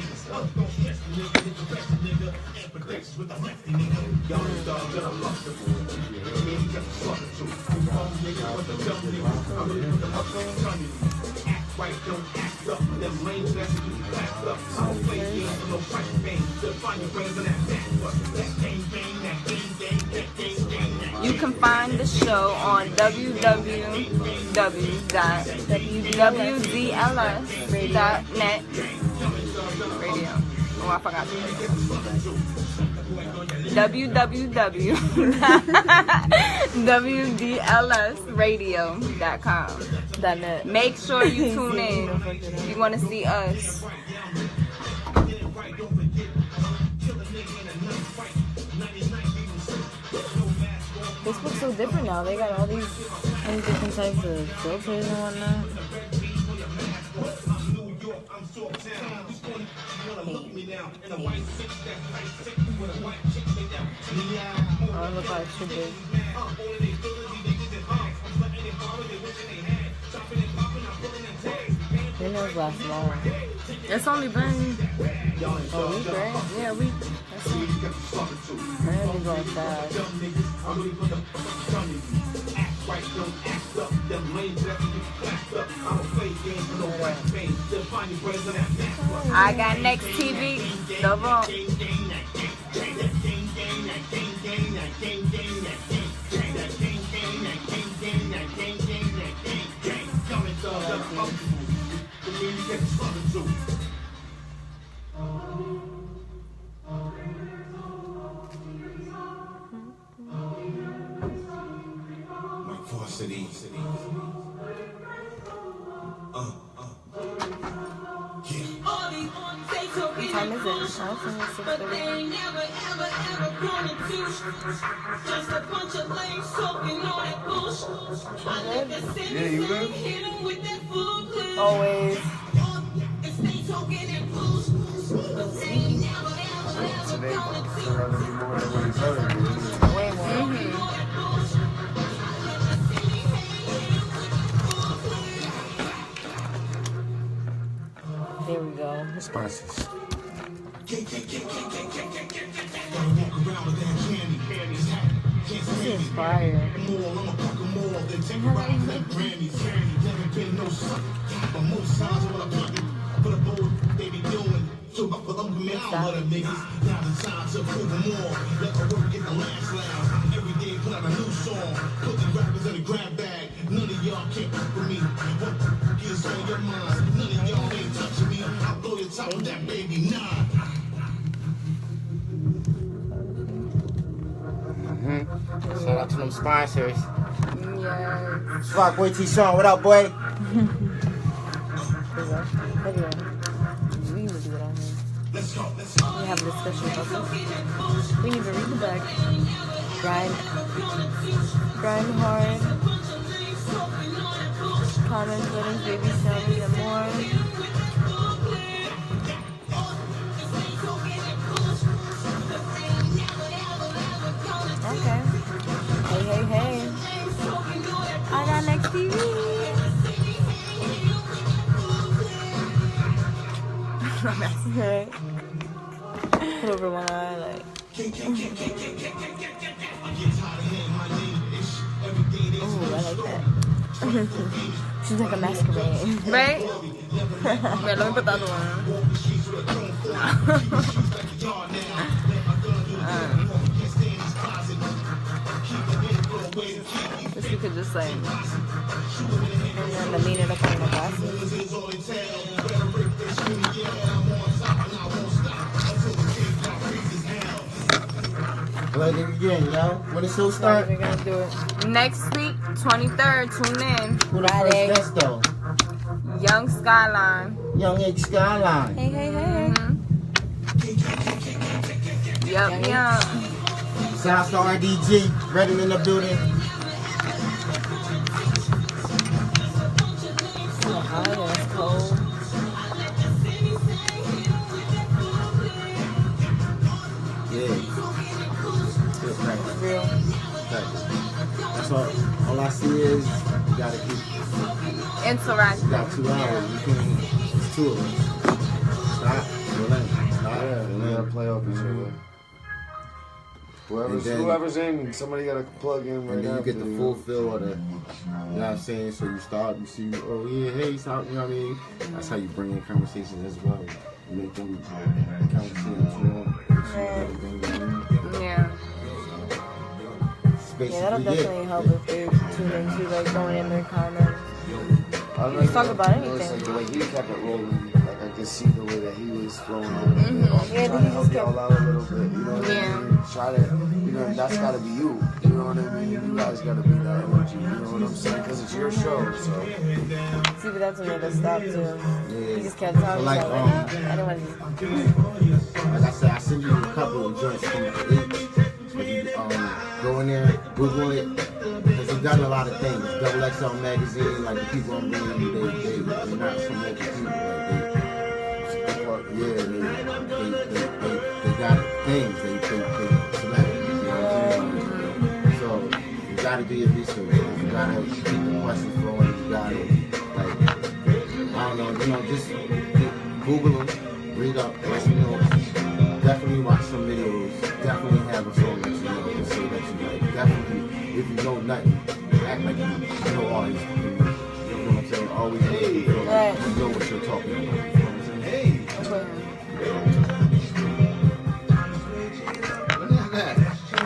You can find the show on www.wdls.net radio. Oh, I forgot to www.wdlsradio.com. Make sure you tune in if you want to see us. Facebook's so different now. They got all these many different types of filters and whatnot. Oh, it looks like too big. Your nails last long. It's only been A week, right? a week. Man, you're going fast. I got next TV. Double. City. What time is it? I was thinking 6:30. Yeah, you good? Always. Today, rather be more than what he's heard. Way more. There we go. Sponsors. This is fire. None of y'all can't fuck with me. What is on your mind? None of y'all ain't touching me. I'll blow your top of that baby nine. Shout out to them sponsors. Yeah. Rockboy T-Sean, what up, boy? Anyway, we need to do it on here. We have a discussion about this. We need to read the back. Grind hard. Comments, weddings, baby showers, and more. Okay. Hey. I got next TV. Right. Put over one eye, like. Oh, I like that. She's like a masquerade. Right? Wait, let me put the other one. This we could just like. And then the meaning of putting the glasses. Plug it again, yo. When the show start? We're gonna do it. Next week, 23rd, tune in. Who the Friday. first guest though? Young Skyline. Young H Skyline. Hey, hey, hey. Yup. South Star RDG, Redden in the building. It's hot, it's cold. Yeah. Good practice. Real. Practice. That's all I see is you gotta keep. Interact. You got 2 hours. You can. It's 2 of us. Stop. Relent. Stop. Yeah, we gotta Relent. play off each other. Whoever's in, somebody gotta plug in right And then you after, get the full feel of the, you know what I'm saying? So you start, you see, oh yeah, hey, stop, you know what I mean? That's how you bring in conversations as well. You make them conversations wrong. Yeah. Yeah, that'll definitely help if they tune into like going in their comments. I don't know, Let's talk about It's anything. like the way he kept it rolling, like I could see the way that he was flowing. Yeah, Trying to help y'all out a little bit, you know what I mean? Try to, you know, that's gotta be you. You know what I mean? You guys gotta be that energy. You know what I'm saying? Because it's your show, so. See, but that's when they stop too. Yeah. He just kept talking. So like, I don't want to. like I said, I send you a couple of joints from the 8. If you go in there, Google it, because they've done a lot of things. Double XL magazine, like the people I'm bringing you, they're not some local people. Like they got things. They celebrities. You know what I'm saying? So you gotta do your research. You gotta keep the questions flowing. You gotta I don't know, just Google them, read up, listen to them. Definitely watch some videos. Definitely have a song that you know and say that you like. Definitely, if you know nothing, act like you know all these fucking, you know what I'm saying? Always make you feel like you know what you're talking about. You know what I'm saying? Hey!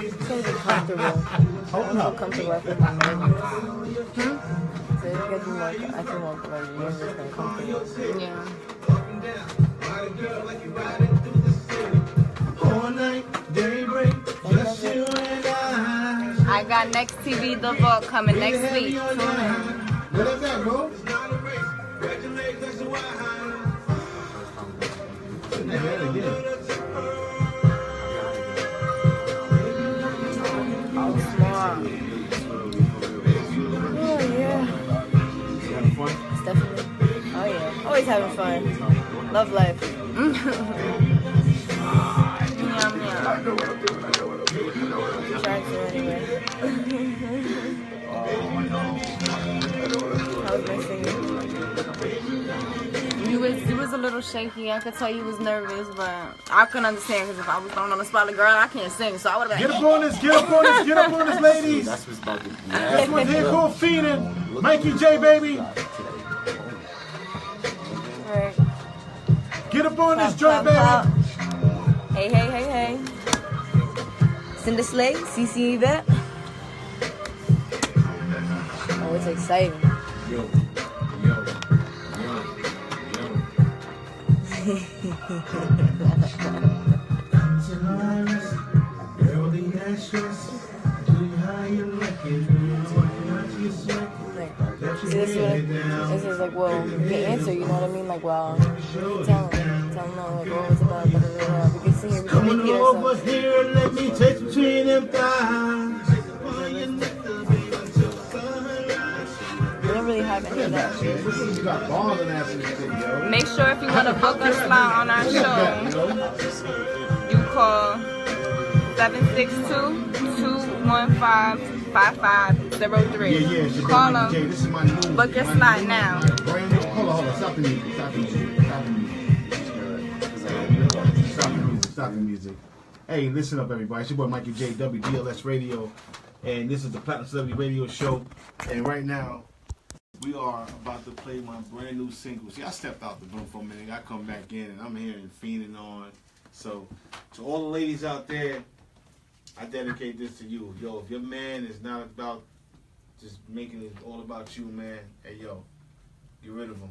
It's gonna be comfortable. I don't feel comfortable after the movie. So it's gonna be more, I feel more like nervous and comfortable. Yeah. All night, daybreak, just you and I. I got Next TV The Vault coming next week. Tune in. What is that, bro? It's not a race. Congratulations, that's why Oh yeah. Having fun? It's definitely. Oh yeah. Always having fun. Love life. Trying to anyway. How was my singing? You was a little shaky. I could tell you was nervous, but I couldn't understand because if I was thrown on the spot, like, girl, I can't sing, so I would have been. Get up on this, ladies. That's what's about to be. This one here called Feeding. Mikey J, baby. Alright. Get up on this Clap, joint, clap, baby. clap. Hey, hey, hey, hey. Cindy Slay, CC Yvette. Oh, it's exciting. Yo. See, this is like, well, you can answer, you know what I mean? Like, well, tell them, like, what it's about, blah, blah, blah. We can see here, we can repeat ourselves. Here, let me taste between them thighs. We don't really have any of that. You got balls in that shit, yo. Make sure if you want to book a slot on our show, you call 762-215-5503. Yeah. Call Mikey J, them. this is my new. Book your slot now. Brand new. Hold on. Stop the music. Stop the music. Hey, listen up, everybody. It's your boy Mikey J, Wdls Radio, and this is the Platinum Celebrity Radio Show. And right now, we are about to play my brand new single. See, I stepped out the room for a minute. I come back in, and I'm hearing Fiending on. So, to all the ladies out there, I dedicate this to you. Yo, if your man is not about just making it all about you, man, hey, yo, get rid of him.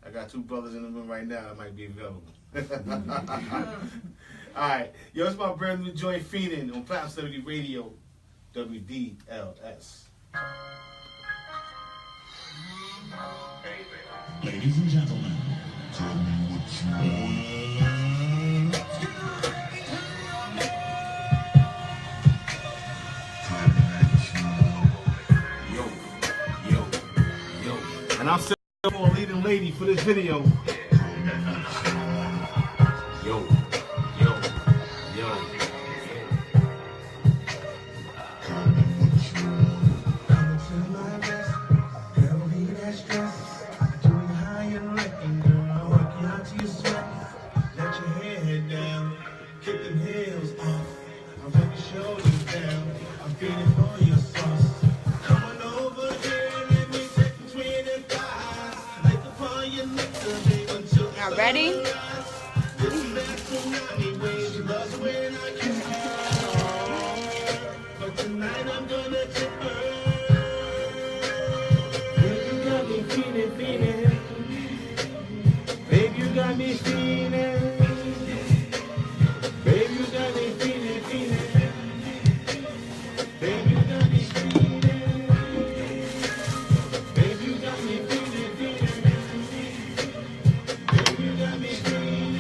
I got 2 brothers in the room right now that might be available. Alright. Yo, it's my brand new joint Fiendin' on Platinum Celebrity Radio, WDLS. Ladies and gentlemen, tell me what you want. And I'm still for a leading lady for this video. Yo. Ready? Baby, you got me feeling. Baby, you got me feeling, feeling. Baby, you got me feeling. Baby, you got me feeling, feeling. Baby, you got me feeling.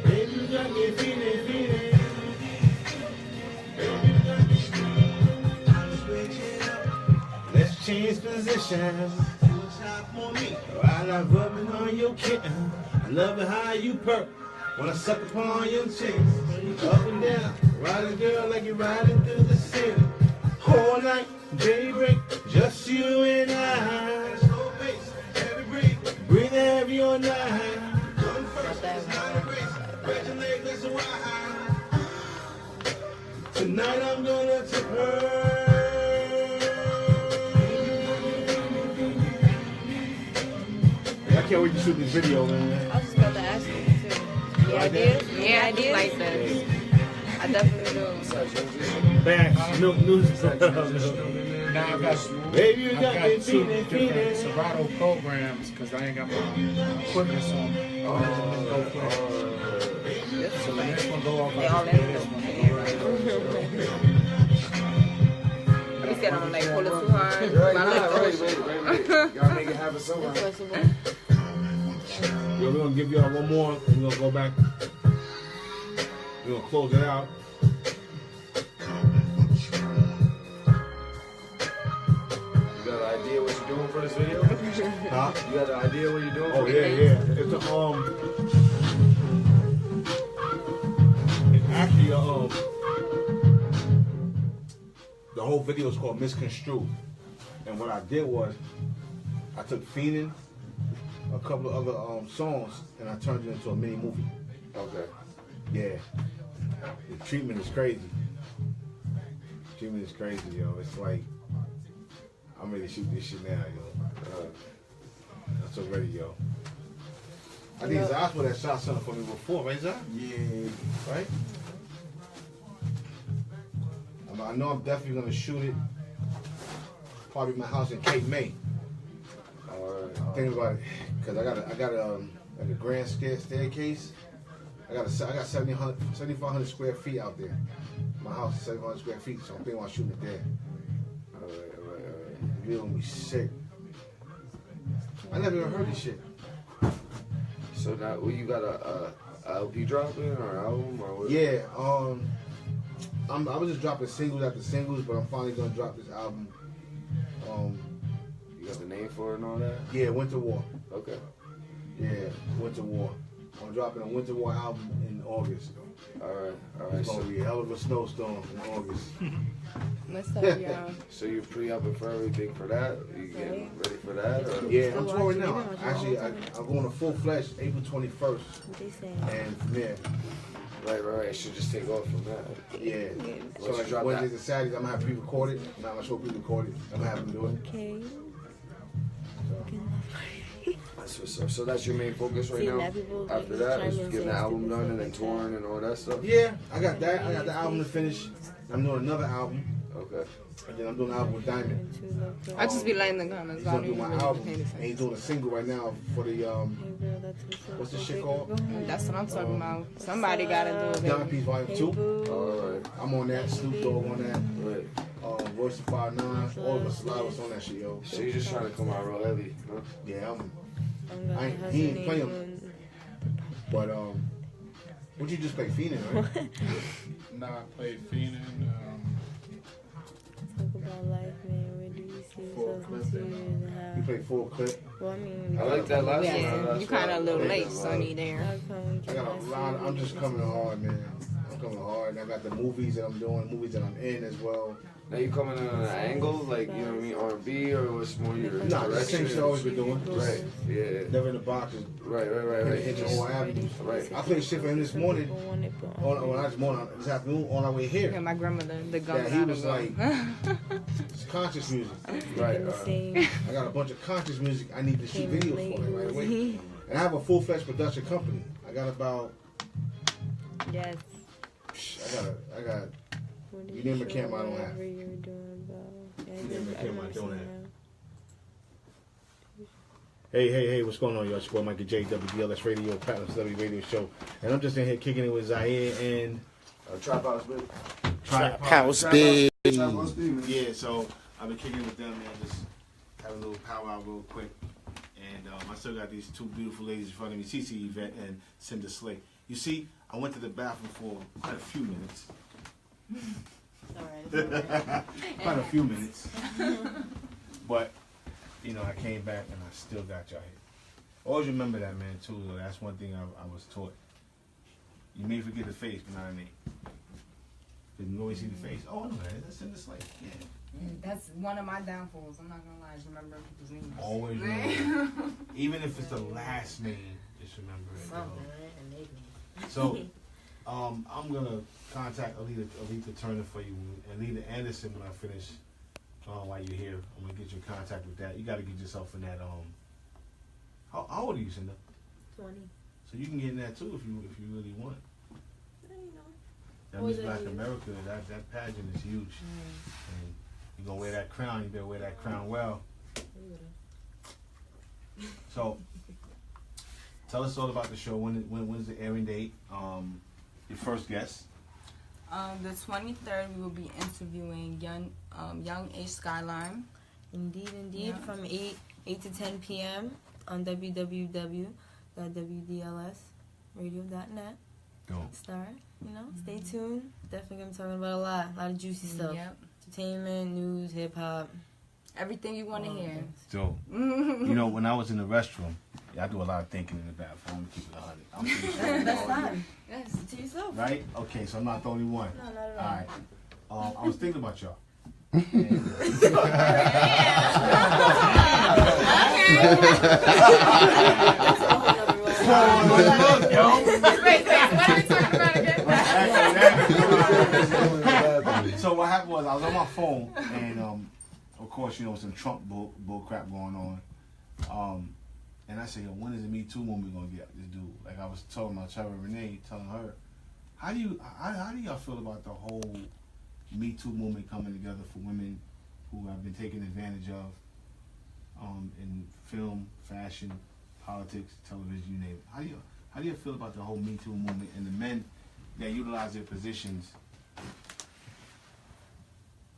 Baby, you got me feeling, feeling. Baby, you got me feeling. Let's change position. I love rubbing on your kitten. I love it how you perk when I suck upon your cheeks. Up and down, riding girl like you're riding through the city. Whole night, daybreak, just you and I. Slow pace, heavy breathe, breathe heavy all night. Come first, it's not a race. Spread your legs, that's why. Tonight I'm gonna tip her. I can't wait to shoot this video, man. I was just about to ask you too. You like that? Yeah, I do like this. I definitely do. Thanks. No. Now I got Baby, you got me two feeling, different feeling. Serato programs because I ain't got my equipment, so so the next one go off. They all in This one go right. You said I'm like pull it too hard. Right, But I like right. Y'all make it happen somehow. Yo, we're gonna give y'all one more, and we're gonna go back. We're gonna close it out. You got an idea what you're doing for this video? Huh? You got an idea what you're doing? Oh for yeah. It's actually the whole video is called Misconstrued. And what I did was I took Fiendin', a couple of other songs, and I turned it into a mini movie. Okay. Yeah. The treatment is crazy. Treatment is crazy, yo. It's like I'm ready to shoot this shit now, yo. That's already, yo. I think Zach would have shot something for me before, right, Zach? Yeah. Right? I know I'm definitely gonna shoot it. Probably my house in Cape May. Alright. Thinking about it, cause I got a like a grand staircase. I got 7,500 square feet out there. My house is 7,500 square feet, so I'm thinking about shooting it there. Alright. The video gonna be sick. I never even heard this shit. So now, you got a LP dropping or an album or what? Yeah, I was just dropping singles after singles, but I'm finally gonna drop this album. You got the name for it and all that? Yeah, Winter War. Okay. Yeah, Winter War. I'm dropping a Winter War album in August. Alright. It's gonna be a hell of a snowstorm in August. What's up, y'all? So you're pre-upping for everything for that? You getting ready for that? Or? Yeah, I'm touring now. Actually, I'm going to full-fledged April 21st. And from there. Right. It should just take off from that. Yeah. So Once you like drop Wednesdays that. and Saturdays, I'm gonna have pre-recorded. I'm not gonna show pre-recorded. I'm gonna have them do it. Okay. That's what's up. So that's your main focus right now? After that, is getting the album done and then touring and all that stuff? Yeah, I got that. I got the album to finish. I'm doing another album. Okay. And then I'm doing an album with Diamond. I just be liking the comments. He's gonna do my album. And he's doing a single right now for the What's this shit called? That's what I'm talking about. Somebody gotta do it. Diamond Piece Volume 2. Alright. I'm on that. Snoop Dogg on that. Right. Royce the 5'9". All of us, a lot of us on that shit, yo. So you just trying to come out real heavy, huh? Yeah, he ain't playing. But what you just play, Fiendin', right? Nah, I played Fiendin'. Talk about life, man. Where do you see yourself in 2 years and how? You played full clip. Well, I mean, I like that last Yeah, one. you kind of a little late, Sonny, there. I got a lot. I'm just coming hard, man. I'm coming hard. I got the movies that I'm doing, movies that I'm in as well. Now you coming in on an angle, like, you know what I mean, R&B, or what's more your Nah, the same shit I always been doing. Right, yeah. Never in the box. Right. Hitting all avenues. Right. I played shit for him this morning. This afternoon on our way here. Yeah, my grandmother, the gums Yeah, he was like, it's conscious music. Right. I got a bunch of conscious music I need to shoot videos for it right away. And I have a full-fledged production company. I got about... Yes. I got... You name a camera I don't have. You name a camera I don't have. Hey, what's going on, y'all? It's your boy Mikey J, Wdls Radio, Platinum Celebrity Radio Show. And I'm just in here kicking it with Zaire and... Trap House Big. Trap House Big. Yeah, so I've been kicking with them, man. Just have a little powwow real quick. And I still got these two beautiful ladies in front of me, CC Yvette and Cinder Slay. You see, I went to the bathroom for quite a few minutes. Quite a few minutes. But, you know, I came back and I still got y'all here. Always remember that, man, too, though. That's one thing I was taught. You may forget the face, but not the name. Because you always see the face. Oh, no, that's in the slate. Yeah. That's one of my downfalls. I'm not gonna lie, just remember people's names. Always remember. Even if it's the last name, just remember it. So, I'm gonna contact Alita Turner for you, and Alita Anderson when I finish. While you're here, I'm gonna get you in contact with that. You got to get yourself in that. How old are you, Cinda? 20. So you can get in that too if you really want. Yeah, you know. That Miss Black America, that pageant is huge. And you're gonna wear that crown. You better wear that crown well. So, tell us all about the show. When's the airing date? Your first guest. The 23rd, we will be interviewing Young Age Skyline. Indeed, yeah. From 8 to 10 p.m. on www.wdlsradio.net. Star, stay tuned. Definitely gonna be talking about a lot of juicy stuff. Yep. Entertainment, news, hip hop, everything you want to hear. So, when I was in the restroom, I do a lot of thinking in the bathroom. I'm keep it 100. That's fine. Yes, to yourself. Right? Okay, so I'm not the only one. No, not at all. All right. I was thinking about y'all. So what happened was I was on my phone and of course some Trump bull crap going on. And I said, when is the Me Too movement gonna get this dude? Like I was talking about Trevor Renee, telling her, how do y'all feel about the whole Me Too movement coming together for women who have been taken advantage of in film, fashion, politics, television, you name it? How do you feel about the whole Me Too movement and the men that utilize their positions?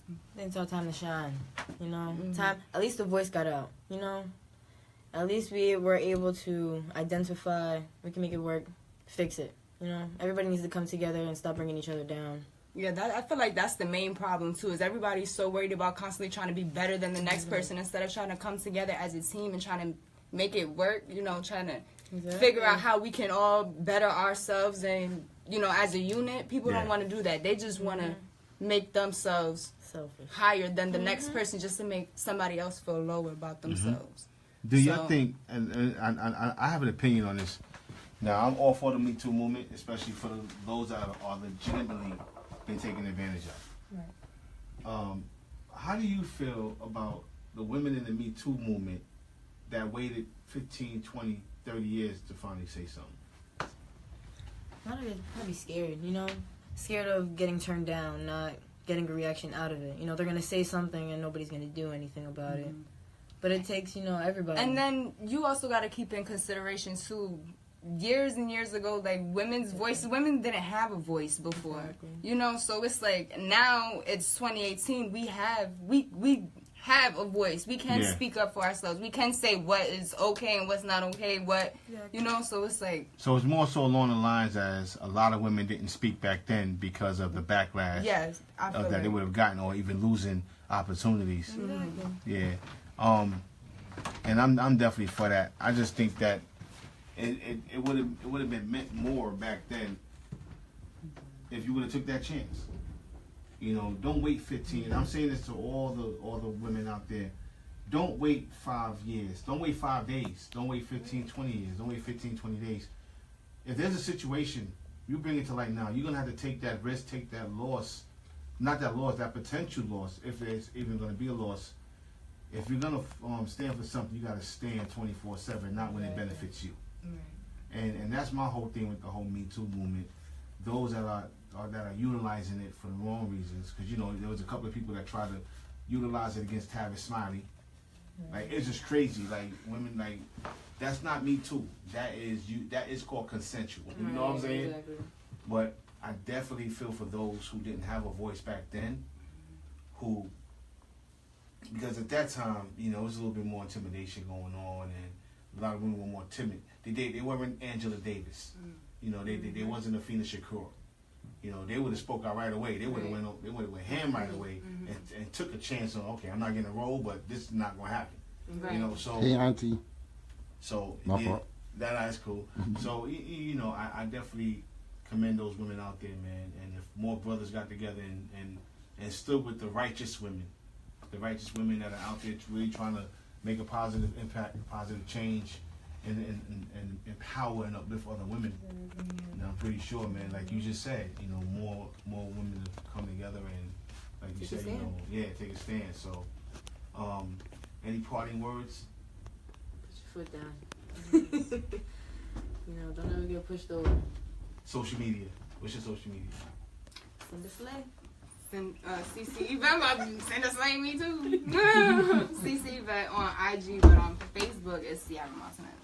I think it's our time to shine. Time. At least the voice got out. At least we were able to identify. We can make it work. Fix it. Everybody needs to come together and stop bringing each other down. Yeah, I feel like that's the main problem too. Is everybody's so worried about constantly trying to be better than the next person instead of trying to come together as a team and trying to make it work. Trying to figure out how we can all better ourselves and as a unit. People don't want to do that. They just want to make themselves higher than the next person just to make somebody else feel lower about themselves. Do y'all think? And I have an opinion on this. Now I'm all for the Me Too movement, especially for those that are legitimately been taken advantage of. Right. How do you feel about the women in the Me Too movement that waited 15, 20, 30 years to finally say something? A lot of it probably scared, scared of getting turned down, not getting a reaction out of it. They're going to say something and nobody's going to do anything about it. But it takes, everybody. And then you also got to keep in consideration too. Years and years ago, like women didn't have a voice before. Exactly. So it's like now it's 2018. We have a voice. We can speak up for ourselves. We can say what is okay and what's not okay. So it's like. So it's more so along the lines as a lot of women didn't speak back then because of the backlash. Yes, I feel that they would have gotten, or even losing opportunities. Exactly. Yeah. And I'm definitely for that. I just think that it would have been meant more back then if you would have took that chance. Don't wait 15. I'm saying this to all the women out there. Don't wait 5 years. Don't wait 5 days. Don't wait 15, 20 years. Don't wait 15, 20 days. If there's a situation, you bring it to light now. You're going to have to take that risk, take that loss. Not that loss, that potential loss, if there's even going to be a loss. If you're going to stand for something, you got to stand 24/7, not when it benefits you. Right. And that's my whole thing with the whole Me Too movement. Those that are utilizing it for the wrong reasons, because there was a couple of people that tried to utilize it against Tavis Smiley. Like, it's just crazy. Like, women, like, that's not Me Too. That is called consensual. You know what I'm saying? Exactly. But I definitely feel for those who didn't have a voice back then, because at that time, it was a little bit more intimidation going on, and a lot of women were more timid. They weren't Angela Davis. They wasn't Afina Shakur. They would have spoke out right away. They would have went ham right away and took a chance on, okay, I'm not getting a role, but this is not going to happen. Right. So hey, auntie. So that's cool. So I definitely commend those women out there, man. And if more brothers got together and stood with the righteous women that are out there really trying to make a positive impact, a positive change, and empower and uplift other women. And I'm pretty sure, man, like you just said, more women to come together and, like you said, take a stand. So, any parting words? Put your foot down. Don't ever get pushed over. Social media. What's your social media? Send a slay. CC Yvette, send a slay me too. CC Yvette on IG, but on Facebook it's Ciara Martinez.